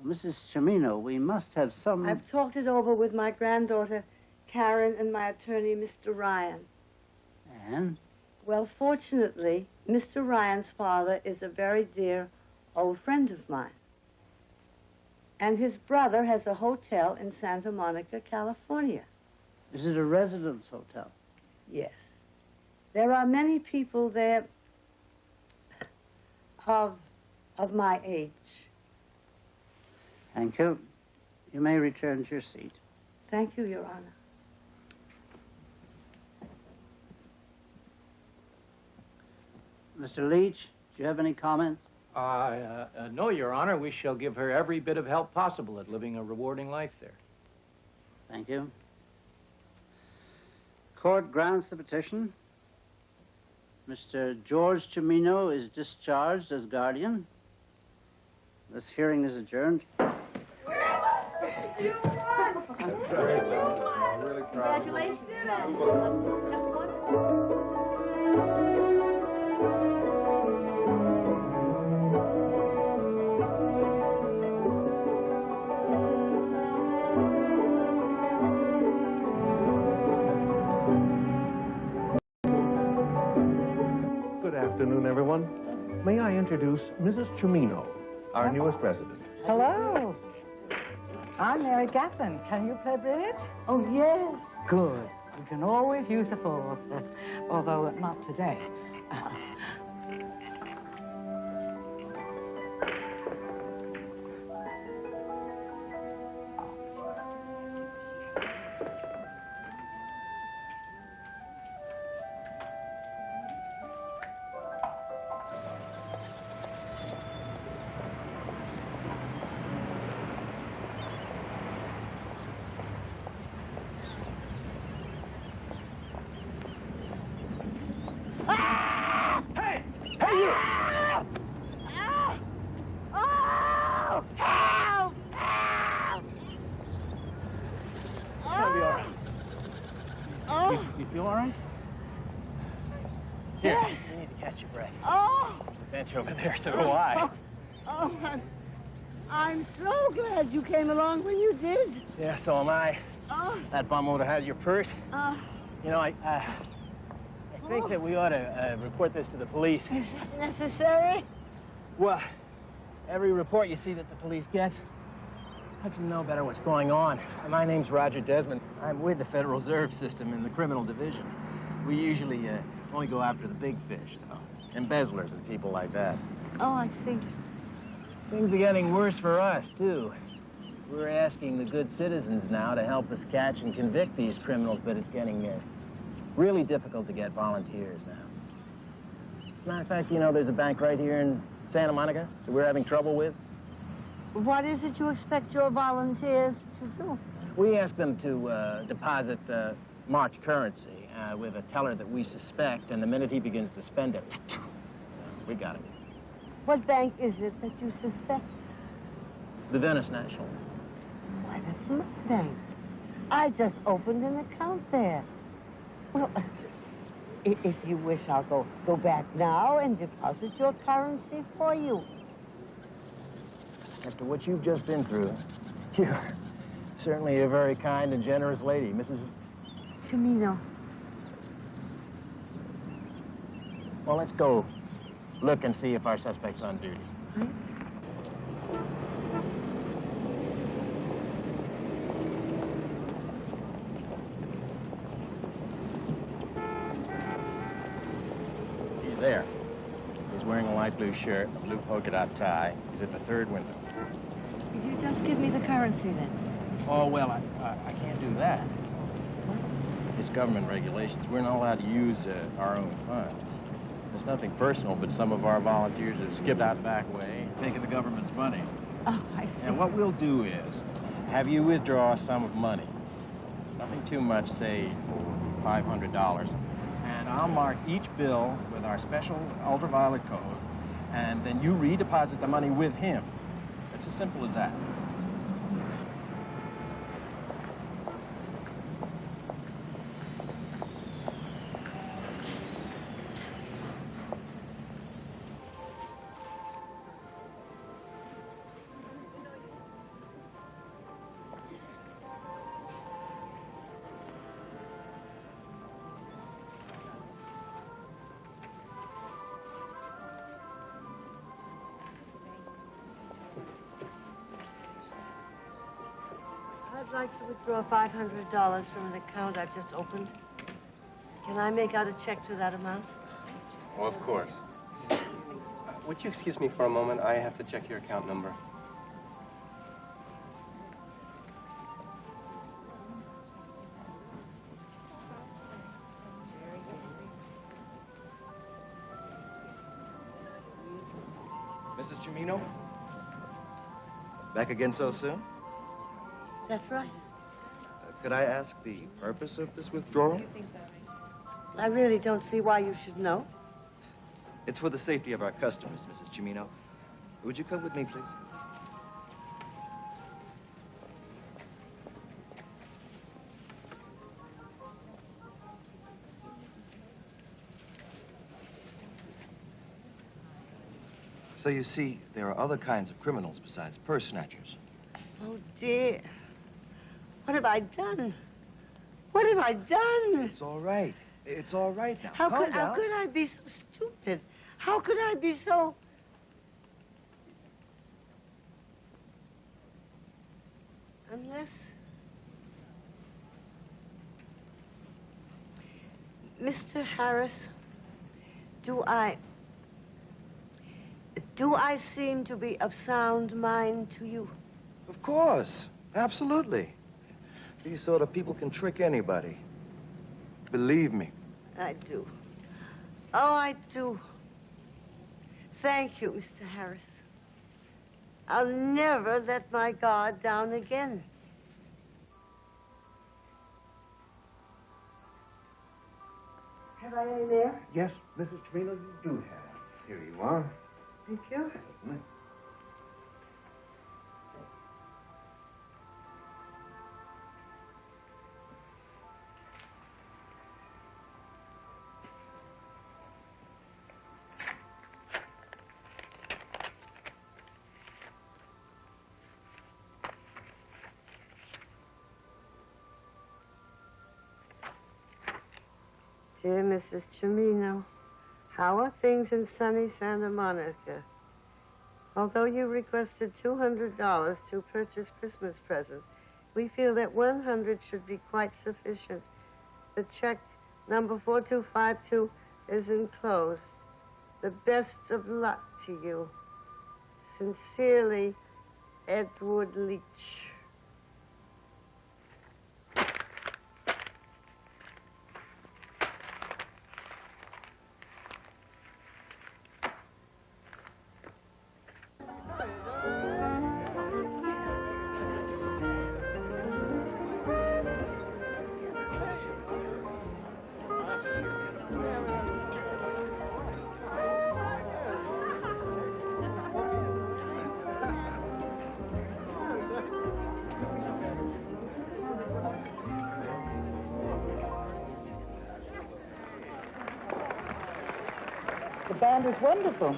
Mrs. Cimino, we must have some... I've talked it over with my granddaughter, Karen, and my attorney, Mr. Ryan. And? Well, fortunately, Mr. Ryan's father is a very dear old friend of mine. And his brother has a hotel in Santa Monica, California. Is it a residence hotel? Yes. There are many people there of my age. Thank you. You may return to your seat. Thank you, Your Honor. Mr. Leach, do you have any comments? No, Your Honor. We shall give her every bit of help possible at living a rewarding life there. Thank you. Court grants the petition. Mr. George Cimino is discharged as guardian. This hearing is adjourned. Congratulations. Good afternoon, everyone. May I introduce Mrs. Cimino, our newest resident. Hello. I'm Mary Gatlin. Can you play bridge? Oh, yes. Good. We can always use a fourth, although not today. You feel all right? Here, you need to catch your breath. Oh! There's a bench over there, so do I. Oh, I'm so glad you came along when you did. Yeah, so am I. Oh. That bum would have had your purse. You know, I think that we ought to report this to the police. Is it necessary? Well, every report you see that the police gets lets them know better what's going on. My name's Roger Desmond. I'm with the Federal Reserve System in the criminal division. We usually only go after the big fish, though. Embezzlers and people like that. Oh, I see. Things are getting worse for us, too. We're asking the good citizens now to help us catch and convict these criminals, but it's getting really difficult to get volunteers now. As a matter of fact, you know, there's a bank right here in Santa Monica that we're having trouble with. What is it you expect your volunteers to do? We ask them to deposit marked currency with a teller that we suspect, and the minute he begins to spend it, we got him. What bank is it that you suspect? The Venice National. Why, that's my bank. I just opened an account there. Well, If you wish, I'll go back now and deposit your currency for you. After what you've just been through, you're certainly a very kind and generous lady, Mrs. Cimino. Well, let's go look and see if our suspect's on duty. He's there. He's wearing a light blue shirt, a blue polka dot tie. He's at the third window. Could you just give me the currency then? Oh, well, I can't do that. It's government regulations. We're not allowed to use our own funds. It's nothing personal, but some of our volunteers have skipped out the back way, taking the government's money. Oh, I see. And what we'll do is have you withdraw a sum of money. Nothing too much, say $500. And I'll mark each bill with our special ultraviolet code, and then you redeposit the money with him. It's as simple as that. I'd like to withdraw $500 from an account I've just opened. Can I make out a check to that amount? Oh, of course. Would you excuse me for a moment? I have to check your account number. Mrs. Cimino? Back again so soon? That's right. Could I ask the purpose of this withdrawal? I really don't see why you should know. It's for the safety of our customers, Mrs. Cimino. Would you come with me, please? So you see, there are other kinds of criminals besides purse snatchers. Oh, dear. What have I done? What have I done? It's all right. It's all right now. How Calm down. could I be so stupid? How could I be so... Unless... Mr. Harris, do I seem to be of sound mind to you? Of course. Absolutely. These sort of people can trick anybody. Believe me. I do. Oh, I do. Thank you, Mr. Harris. I'll never let my guard down again. Have I any there? Yes, Mrs. Cimino, you do have. Here you are. Thank you. Certainly. Dear Mrs. Cimino, how are things in sunny Santa Monica? Although you requested $200 to purchase Christmas presents, we feel that $100 should be quite sufficient. The check number 4252 is enclosed. The best of luck to you. Sincerely, Edward Leach. band is wonderful.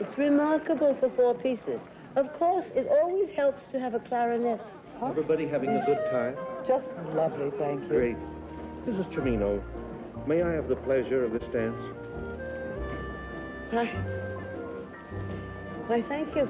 It's remarkable for 4 pieces. Of course, it always helps to have a clarinet. Everybody having a good time? Just lovely, thank you. Great. Mrs. Cimino, may I have the pleasure of this dance? Why, thank you.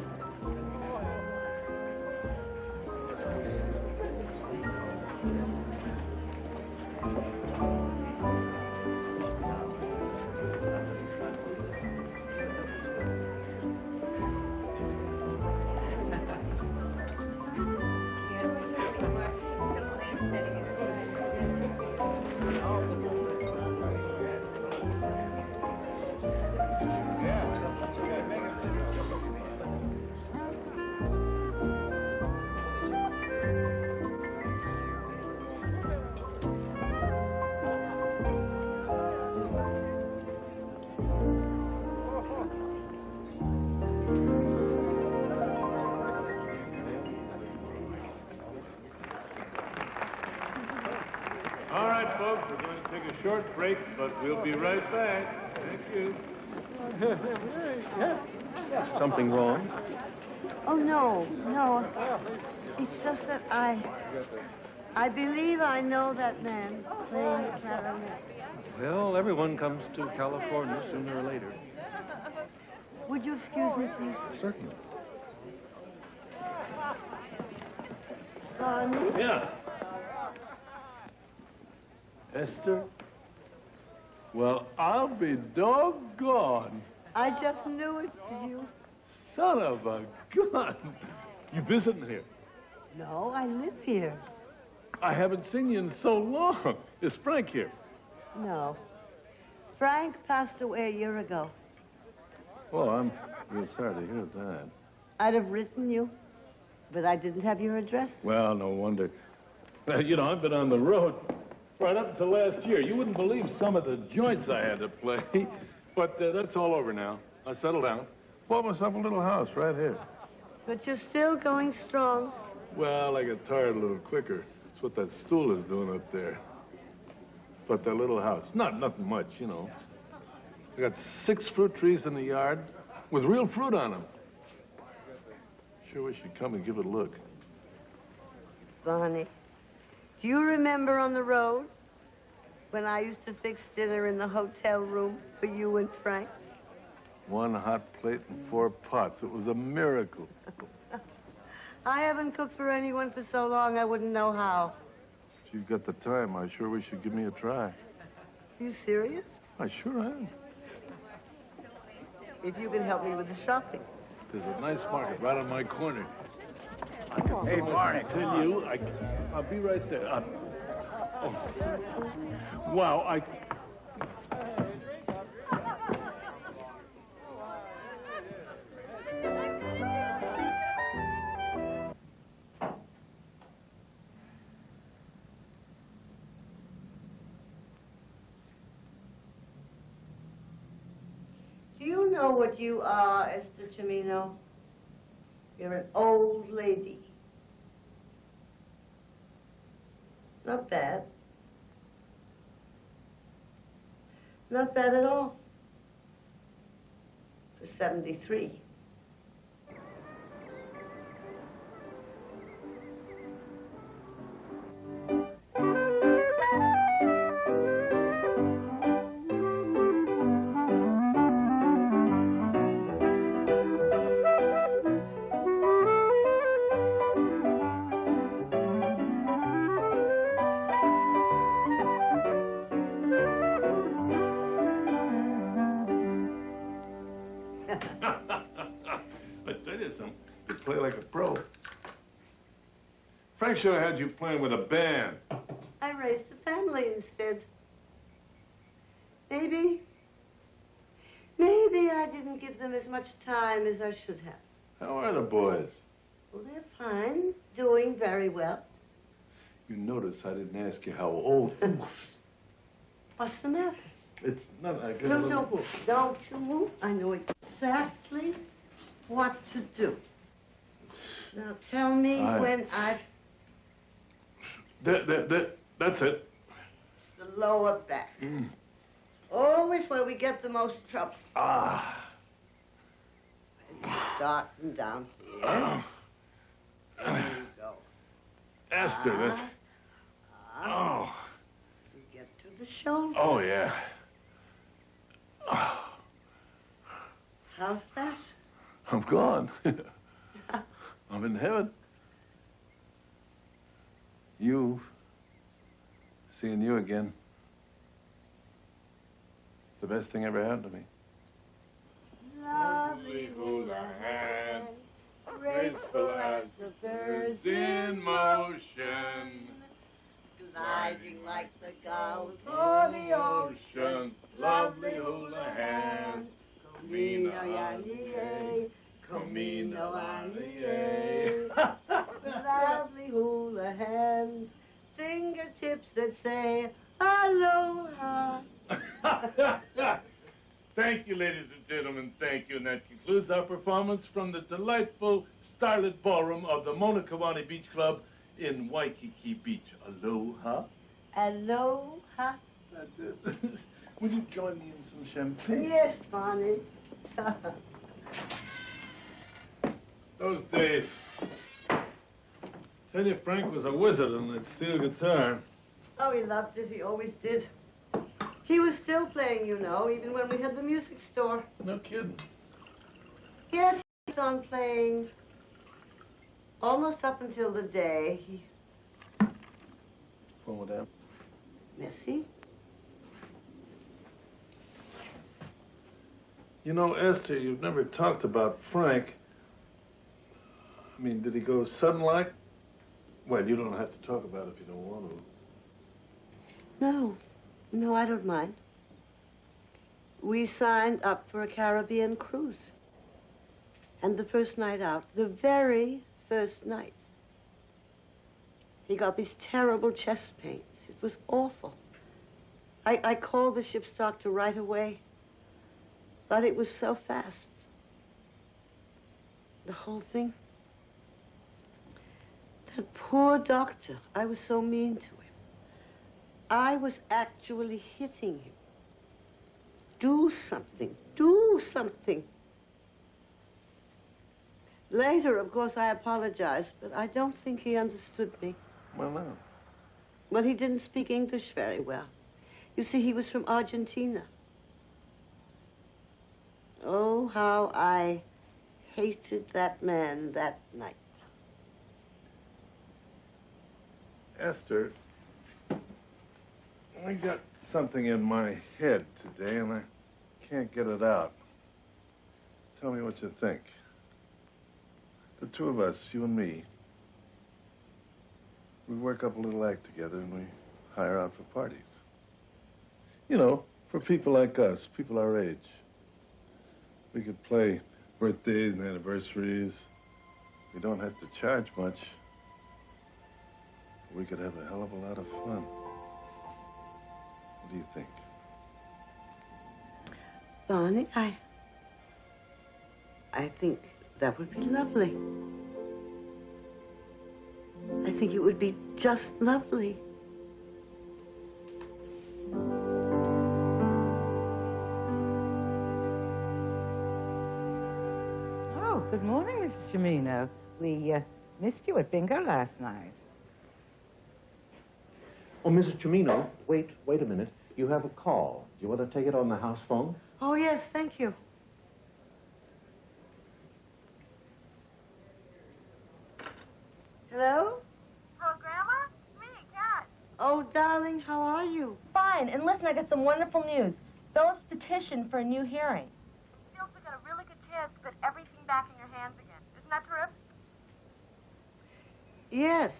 All right, folks, we're going to take a short break, but we'll be right back. Thank you. Something wrong? Oh, no. It's just that I believe I know that man playing the clarinet. Well, everyone comes to California sooner or later. Would you excuse me, please? Certainly. Barney? Yeah. Esther? Well, I'll be doggone. I just knew it was you. Son of a gun. You visiting here? No, I live here. I haven't seen you in so long. Is Frank here? No. Frank passed away a year ago. Well, I'm real sorry to hear that. I'd have written you, but I didn't have your address. Well, no wonder. You know, I've been on the road right up until last year. You wouldn't believe some of the joints I had to play. But that's all over now. I settled down. Bought myself a little house right here. But you're still going strong. Well, I got tired a little quicker. That's what that stool is doing up there. But that little house, nothing much, you know. I got 6 fruit trees in the yard with real fruit on them. Sure wish you'd come and give it a look. Bonnie, do you remember on the road when I used to fix dinner in the hotel room for you and Frank? 1 hot plate and 4 pots. It was a miracle. I haven't cooked for anyone for so long I wouldn't know how. If you've got the time, I sure wish you'd give me a try. Are you serious? I sure am. If you can help me with the shopping. There's a nice market right on my corner. Hey, Barney. Tell you, I'll be right there. Wow, Do you know what you are, Esther Cimino? You're an old lady. Not bad. Not bad at all. For 73. play like a pro. Frank should have had you playing with a band. I raised a family instead. Maybe I didn't give them as much time as I should have. How are the boys? Well, they're fine, doing very well. You notice I didn't ask you how old. What's the matter? It's not. I got a No, little... don't move. Don't you move. I know exactly what to do. Now tell me when I've... That's it. It's the lower back. Always where we get the most trouble. Ah. Starting down here. There you go. Esther, that's... Oh. You get to the shoulder. Oh, yeah. How's that? I'm gone. I'm in heaven. Seeing you again. It's the best thing ever happened to me. Lovely hula hands, graceful as the birds in motion, gliding like the gulls o'er the ocean. lovely hula hands, Cimino yandier, Cimino yandier. Lovely hula hands, fingertips that say aloha. Thank you, ladies and gentlemen, thank you. And that concludes our performance from the delightful starlit ballroom of the Monokawani Beach Club in Waikiki Beach. Aloha. Aloha. That's it. Would you join me in some champagne? Yes, Bonnie. Those days. Tell you, Frank was a wizard on that steel guitar. Oh, he loved it. He always did. He was still playing, you know, even when we had the music store. No kidding. Yes, he kept on playing almost up until the day he... Well, madame. Missy? You know, Esther, you've never talked about Frank. I mean, did he go sudden-like? Well, you don't have to talk about it if you don't want to. No. No, I don't mind. We signed up for a Caribbean cruise. And the first night out, the very first night, he got these terrible chest pains. It was awful. I called the ship's doctor right away. But it was so fast. The whole thing. That poor doctor. I was so mean to him. I was actually hitting him. Do something. Do something. Later, of course, I apologized, but I don't think he understood me. Well, no. Well, he didn't speak English very well. You see, he was from Argentina. Oh, how I hated that man that night. Esther, I got something in my head today, and I can't get it out. Tell me what you think. The two of us, you and me, we work up a little act together, and we hire out for parties. You know, for people like us, people our age. We could play birthdays and anniversaries. We don't have to charge much. We could have a hell of a lot of fun. What do you think? Barney, I think that would be lovely. I think it would be just lovely. Oh, good morning, Mrs. Cimino. We missed you at bingo last night. Oh, Mrs. Cimino, wait a minute. You have a call. Do you want to take it on the house phone? Oh, yes, thank you. Hello? Oh, Grandma? Me, Kat. Oh, darling, how are you? Fine. And listen, I got some wonderful news. Philip's petitioned for a new hearing. He feels we got a really good chance to put everything back in your hands again. Isn't that terrific? Yes.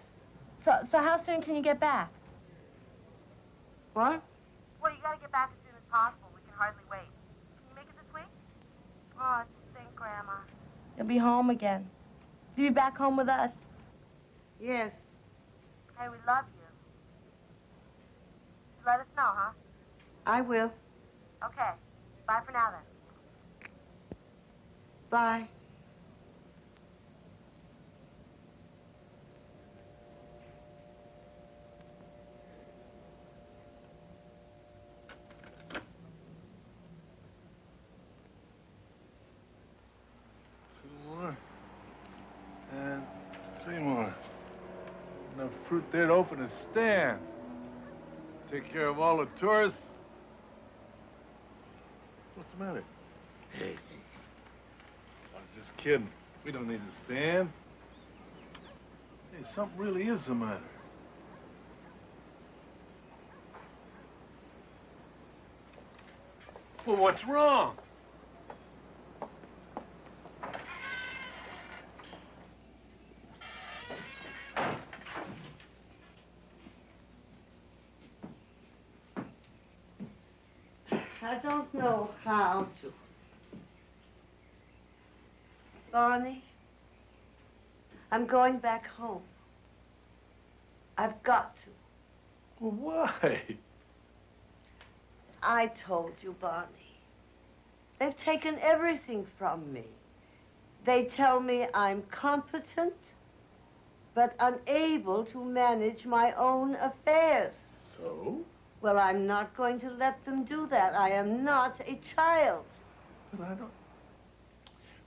So how soon can you get back? What? Well, you gotta get back as soon as possible. We can hardly wait. Can you make it this week? Oh, think, Grandma. You'll be home again. You'll be back home with us. Yes. Hey, we love you. Let us know, huh? I will. Okay. Bye for now, then. Bye. fruit there to open a stand. Take care of all the tourists. What's the matter? Hey. I was just kidding. We don't need to stand. Hey, something really is the matter. Well, what's wrong? I don't know how to. Barney, I'm going back home. I've got to. Well, why? I told you, Barney. They've taken everything from me. They tell me I'm competent, but unable to manage my own affairs. So? Well, I'm not going to let them do that. I am not a child. But I don't...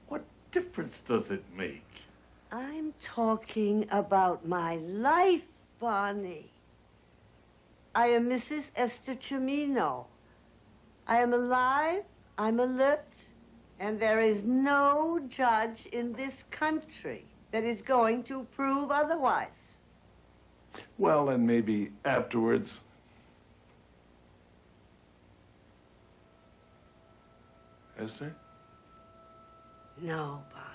What difference does it make? I'm talking about my life, Barney. I am Mrs. Esther Cimino. I am alive, I'm alert, and there is no judge in this country that is going to prove otherwise. Well, then maybe afterwards. Esther? No, Barney.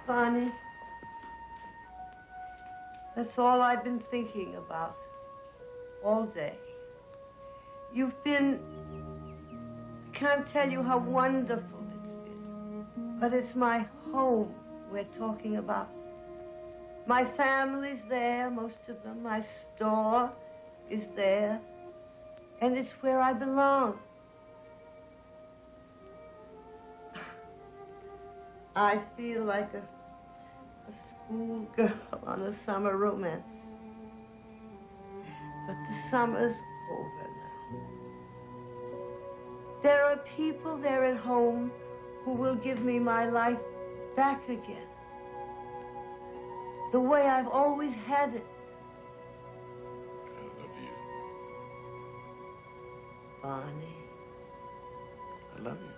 Barney, that's all I've been thinking about all day. You've been, I can't tell you how wonderful it's been, but it's my home we're talking about. My family's there, most of them. My store is there, and it's where I belong. I feel like a schoolgirl on a summer romance. But the summer's over now. There are people there at home who will give me my life back again. The way I've always had it. I love you. Barney. I love you.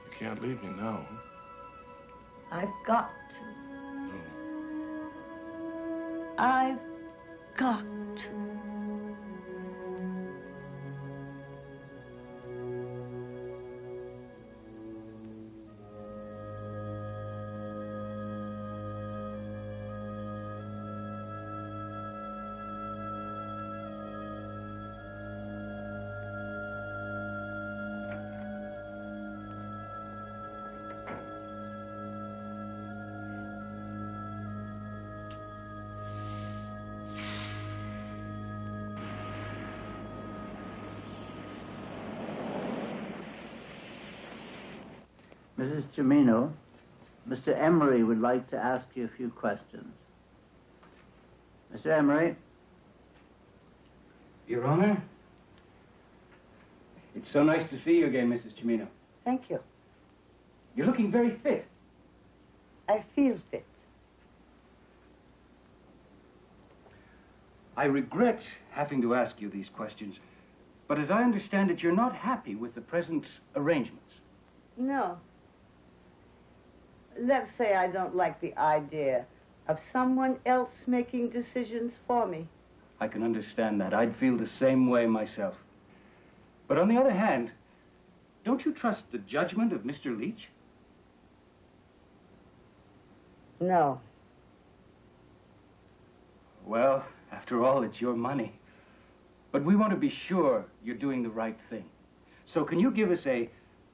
You can't leave me now. I've got to. I've got to. Mrs. Cimino, Mr. Emery would like to ask you a few questions. Mr. Emery? Your Honor? It's so nice to see you again, Mrs. Cimino. Thank you. You're looking very fit. I feel fit. I regret having to ask you these questions, but as I understand it, you're not happy with the present arrangements. No. Let's say I don't like the idea of someone else making decisions for me. I can understand that. I'd feel the same way myself. But on the other hand, don't you trust the judgment of Mr. Leach? No. Well, after all, it's your money. But we want to be sure you're doing the right thing. So can you give us a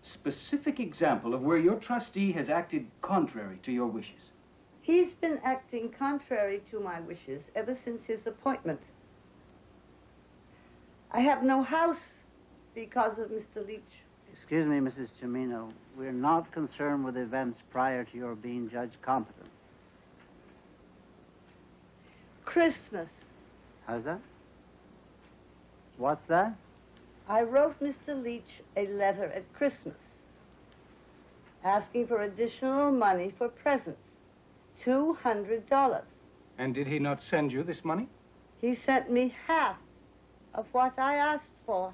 specific example of where your trustee has acted contrary to your wishes? He's been acting contrary to my wishes ever since his appointment. I have no house because of Mr. Leach. Excuse me, Mrs. Cimino. We're not concerned with events prior to your being judge competent. Christmas. How's that? What's that? I wrote Mr. Leach a letter at Christmas asking for additional money for presents. $200. And did he not send you this money? He sent me half of what I asked for.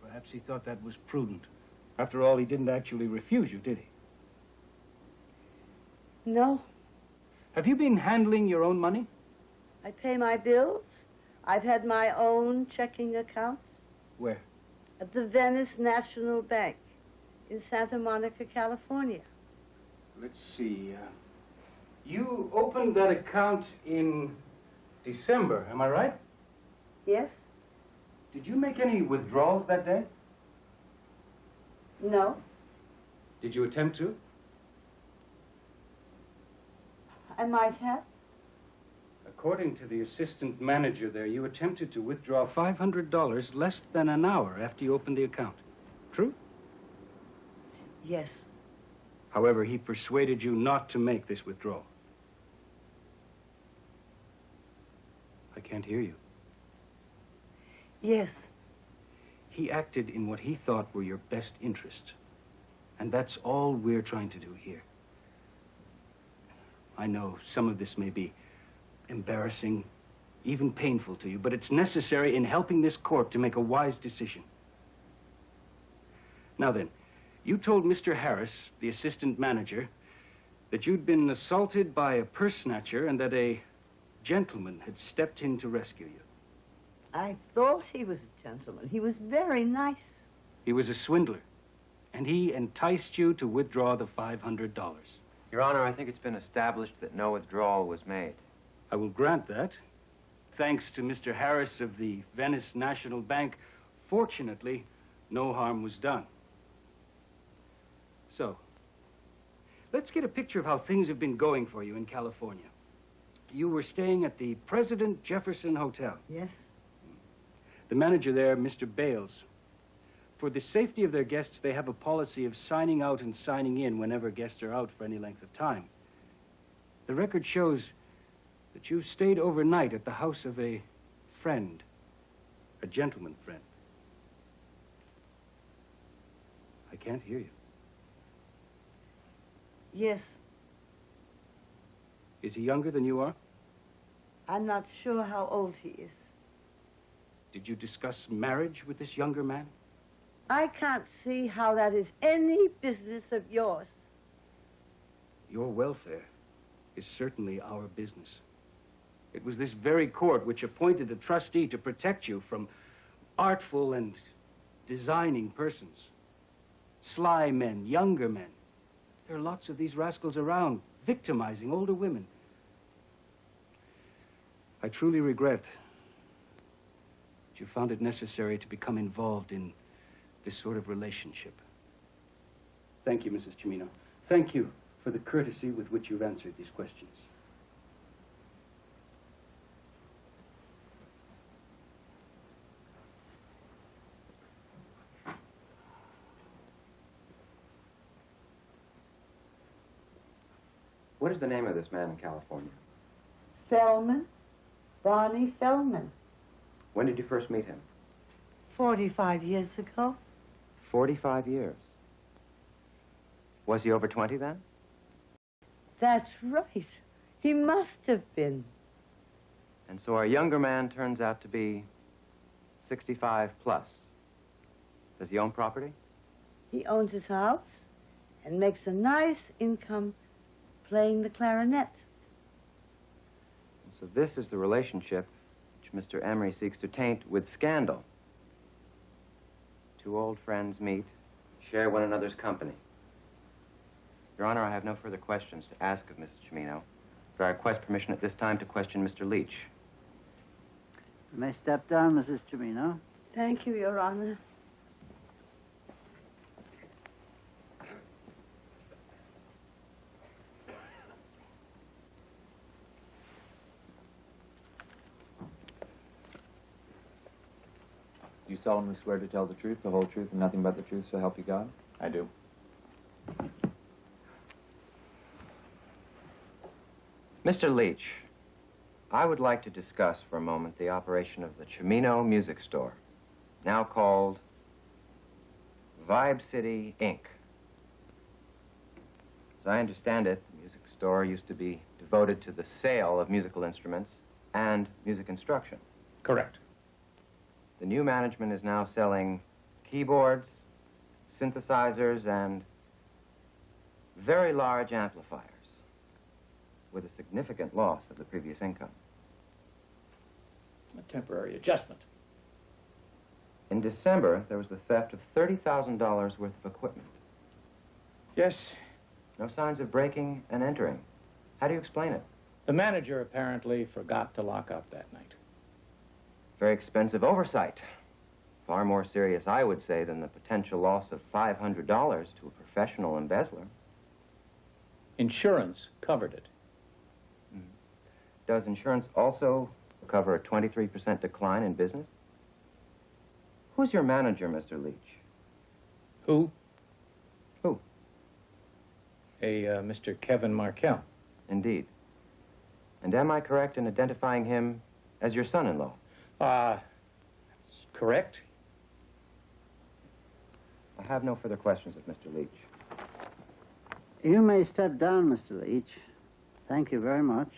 Perhaps he thought that was prudent. After all, he didn't actually refuse you, did he? No. Have you been handling your own money? I pay my bills. I've had my own checking accounts Where? at the Venice National Bank in Santa Monica, California. Let's see. You opened that account in December, am I right? Yes? Did you make any withdrawals that day? No. Did you attempt to? I might have. According to the assistant manager there, you attempted to withdraw $500 less than an hour after you opened the account. True? Yes. However, he persuaded you not to make this withdrawal. I can't hear you. Yes. He acted in what he thought were your best interests. And that's all we're trying to do here. I know some of this may be embarrassing, even painful to you, but it's necessary in helping this court to make a wise decision. Now then, you told Mr. Harris, the assistant manager, that you'd been assaulted by a purse snatcher and that a gentleman had stepped in to rescue you. I thought he was a gentleman. He was very nice. He was a swindler, and he enticed you to withdraw the $500. Your Honor, I think it's been established that no withdrawal was made. I will grant that. Thanks to Mr. Harris of the Venice National Bank, fortunately, no harm was done. So, let's get a picture of how things have been going for you in California. You were staying at the President Jefferson Hotel. Yes. The manager there, Mr. Bales, for the safety of their guests, they have a policy of signing out and signing in whenever guests are out for any length of time. The record shows that you stayed overnight at the house of a friend, a gentleman friend. I can't hear you. Yes. Is he younger than you are? I'm not sure how old he is. Did you discuss marriage with this younger man? I can't see how that is any business of yours. Your welfare is certainly our business. It was this very court which appointed a trustee to protect you from artful and designing persons. Sly men, younger men. There are lots of these rascals around, victimizing older women. I truly regret that you found it necessary to become involved in this sort of relationship. Thank you, Mrs. Cimino. Thank you for the courtesy with which you've answered these questions. What is the name of this man in California? Feldman. Barney Feldman. When did you first meet him? 45 years ago. 45 years. Was he over 20 then? That's right. He must have been. And so our younger man turns out to be 65 plus. Does he own property? He owns his house and makes a nice income playing the clarinet. And so this is the relationship which Mr. Emery seeks to taint with scandal. Two old friends meet, share one another's company. Your Honor, I have no further questions to ask of Mrs. Cimino, but I request permission at this time to question Mr. Leach. You may step down, Mrs. Cimino. Thank you, Your Honor. You solemnly swear to tell the truth, the whole truth, and nothing but the truth, so help you God? I do. Mr. Leach, I would like to discuss for a moment the operation of the Cimino Music Store, now called Vibe City, Inc. As I understand it, the music store used to be devoted to the sale of musical instruments and music instruction. Correct. The new management is now selling keyboards, synthesizers, and very large amplifiers, with a significant loss of the previous income. A temporary adjustment. In December, there was the theft of $30,000 worth of equipment. Yes. No signs of breaking and entering. How do you explain it? The manager apparently forgot to lock up that night. Very expensive oversight. Far more serious, I would say, than the potential loss of $500 to a professional embezzler. Insurance covered it. Does insurance also cover a 23% decline in business? Who's your manager, Mr. Leach? Who? Who? Mr. Kevin Markell. Indeed. And am I correct in identifying him as your son-in-law? Correct. I have no further questions of Mr. Leach. You may step down, Mr. Leach. Thank you very much.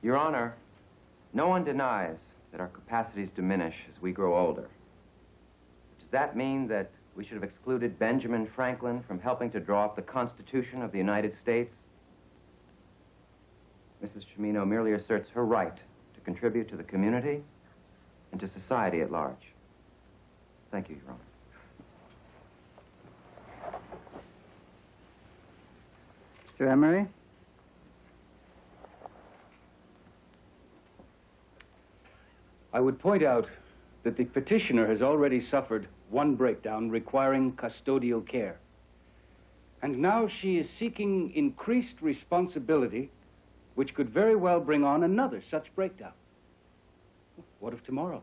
Your Honor, no one denies that our capacities diminish as we grow older. Does that mean that we should have excluded Benjamin Franklin from helping to draw up the Constitution of the United States? Mrs. Cimino merely asserts her right to contribute to the community and to society at large. Thank you, Your Honor. Mr. Emery? I would point out that the petitioner has already suffered one breakdown requiring custodial care. And now she is seeking increased responsibility, which could very well bring on another such breakdown. What of tomorrow?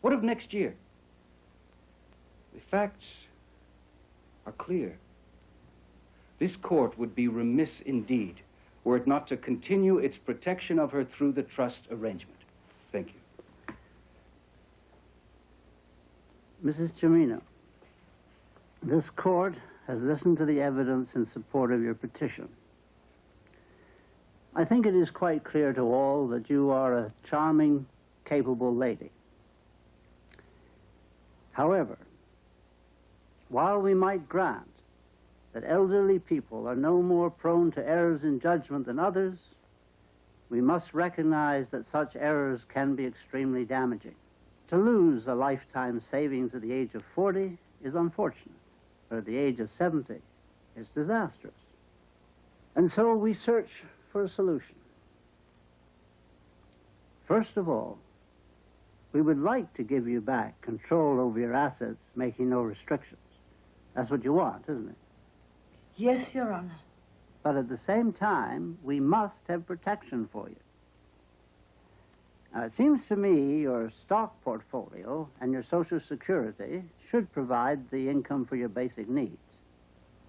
What of next year? The facts are clear. This court would be remiss indeed were it not to continue its protection of her through the trust arrangement. Thank you. Mrs. Cimino, this court has listened to the evidence in support of your petition. I think it is quite clear to all that you are a charming, capable lady. However, while we might grant that elderly people are no more prone to errors in judgment than others, we must recognize that such errors can be extremely damaging. To lose a lifetime savings at the age of 40 is unfortunate, but at the age of 70 is disastrous. And so we search for a solution. First of all, we would like to give you back control over your assets, making no restrictions. That's what you want, isn't it? Yes, Your Honor. But at the same time, we must have protection for you. Now, it seems to me your stock portfolio and your Social Security should provide the income for your basic needs.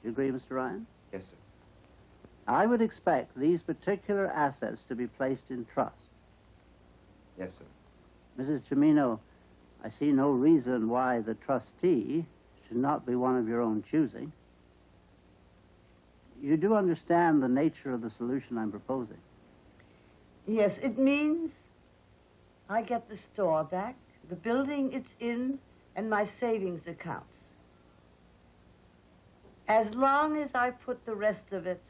Do you agree, Mr. Ryan? Yes, sir. I would expect these particular assets to be placed in trust. Yes, sir. Mrs. Cimino, I see no reason why the trustee should not be one of your own choosing. You do understand the nature of the solution I'm proposing? Yes, it means I get the store back, the building it's in, and my savings accounts. As long as I put the rest of it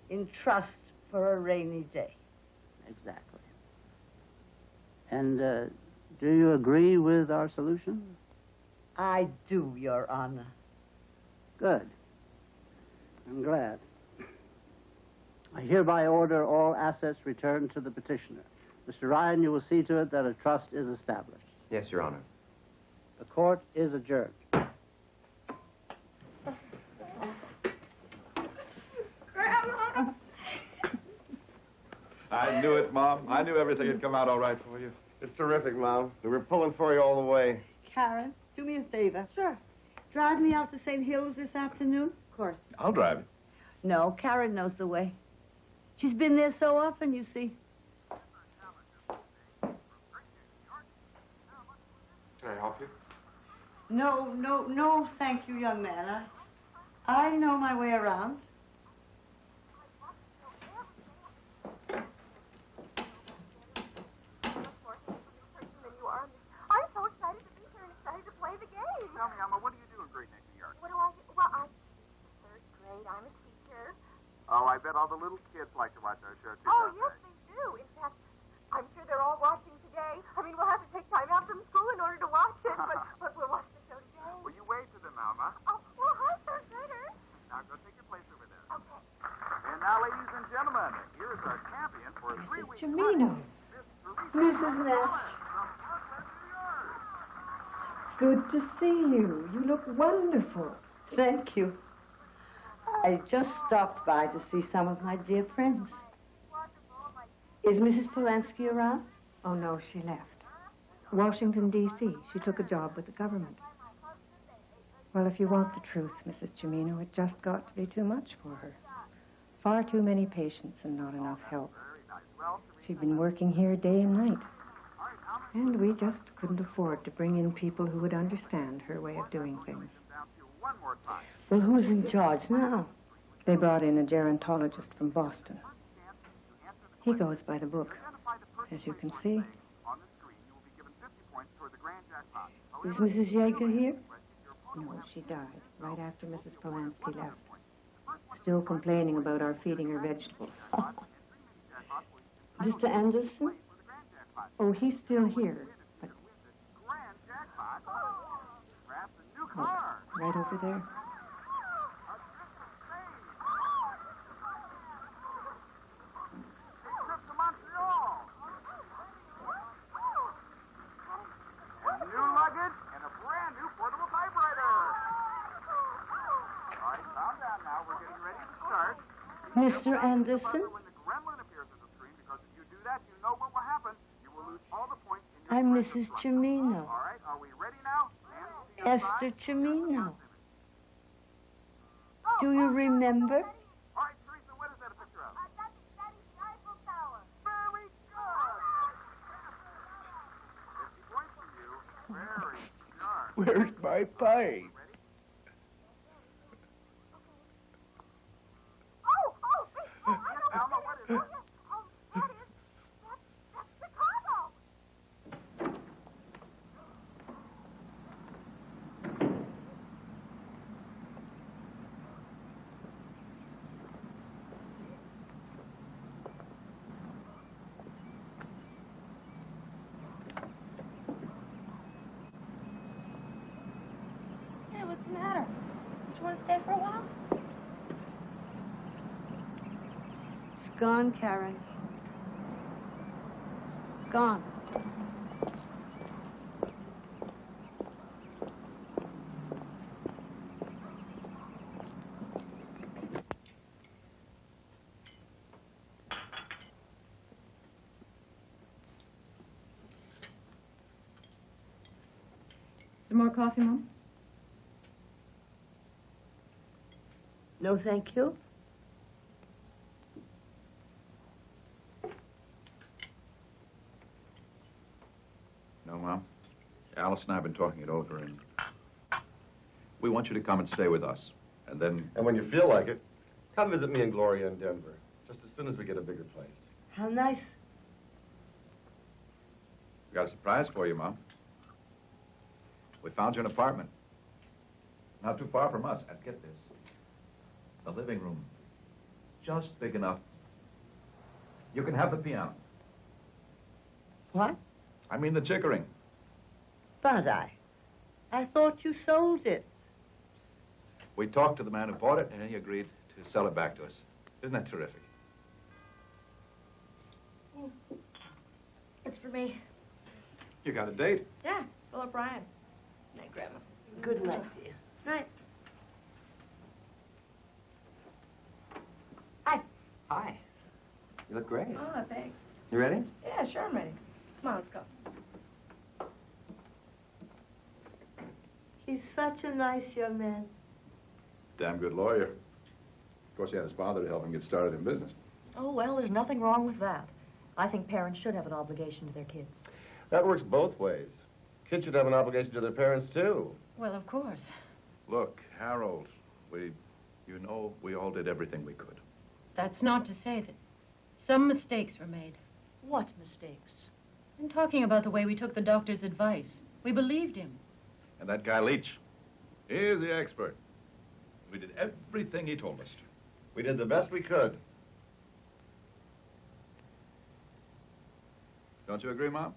in trust for a rainy day. Exactly. And do you agree with our solution? I do, Your Honor. Good. I'm glad. I hereby order all assets returned to the petitioner. Mr. Ryan, you will see to it that a trust is established. Yes, Your Honor. The court is adjourned. Grandma! I knew it, Mom. I knew everything would come out all right for you. It's terrific, Mom. We were pulling for you all the way. Karen, do me a favor. Sure. Drive me out to St. Hills this afternoon. Of course. I'll drive you. No, Karen knows the way. She's been there so often, you see. Can I help you? No, thank you, young man. I know my way around. I'm so excited to be here and excited to play the game. Tell me, Emma, what do you do in Great Neck, New York? What do I do? Well, I'm third grade. I'm a teacher. Oh, I bet all the little kids like to watch our show, too, Oh, don't yes, they do. In fact, I'm sure they're all watching today. I mean, we'll have to take time out from school in order to watch it, but we'll watch the show today. Well, you wave to them, Alma. Oh, well, hi, third graders. Now go take your place over there. Okay. And now, ladies and gentlemen, here's our champion for a 3-week Cimino. Mrs. Nash. Good to see you. You look wonderful. Thank you. I just stopped by to see some of my dear friends. Is Mrs. Polanski around? Oh, no, she left. Washington, D.C. She took a job with the government. Well, if you want the truth, Mrs. Cimino, it just got to be too much for her. Far too many patients and not enough help. She'd been working here day and night. And we just couldn't afford to bring in people who would understand her way of doing things. Well, who's in charge now? They brought in a gerontologist from Boston. He goes by the book, as you can see. Is Mrs. Yeager here? No, she died right after Mrs. Polanski left. Still complaining about our feeding her vegetables. Mr. Anderson? Oh, he's still here, but... Oh, right over there. New luggage and a brand new portable typewriter. All right, calm down now. We're getting ready to start. Mr. Anderson? When the gremlin appears on the screen, because if you do that, you know what will happen. You will lose all the points in your I'm Mrs. Cimino. All right, are we ready now? Esther Cimino. Do you remember? All right, Teresa, what is that a picture of? That's Eiffel Tower. Very good. 50 points for you. Very sharp. Where's my pipe? Alma, what is it? That's Chicago. Hey, what's the matter? Don't you want to stay for a while? It's gone, Karen. Gone. Some more coffee, Mom? No, thank you. No, Mom. Alice and I have been talking it over, and we want you to come and stay with us. And then... And when you feel like it, come visit me and Gloria in Denver, just as soon as we get a bigger place. How nice. We got a surprise for you, Mom. We found you an apartment. Not too far from us. And get this. The living room. Just big enough. You can have the piano. What? I mean the Chickering. But I thought you sold it. We talked to the man who bought it, and he agreed to sell it back to us. Isn't that terrific? It's for me. You got a date? Yeah, Philip Ryan. Night, Grandma. Good night, dear. Night. Hi. You look great. Oh, thanks. You ready? Yeah, sure, I'm ready. Come on, let's go. He's such a nice young man. Damn good lawyer. Of course, he had his father to help him get started in business. Oh, well, there's nothing wrong with that. I think parents should have an obligation to their kids. That works both ways. Kids should have an obligation to their parents, too. Well, of course. Look, Harold, we all did everything we could. That's not to say that some mistakes were made. What mistakes? I'm talking about the way we took the doctor's advice. We believed him. And that guy Leach, he's the expert. We did everything he told us to. We did the best we could. Don't you agree, Mom?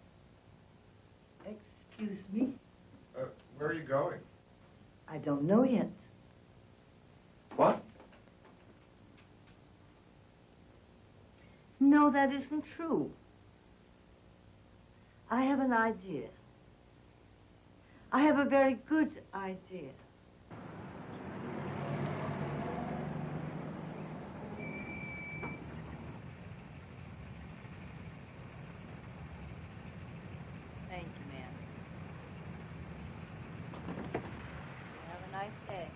Excuse me? Where are you going? I don't know yet. What? No, that isn't true. I have an idea. I have a very good idea. Thank you, ma'am. Have a nice day.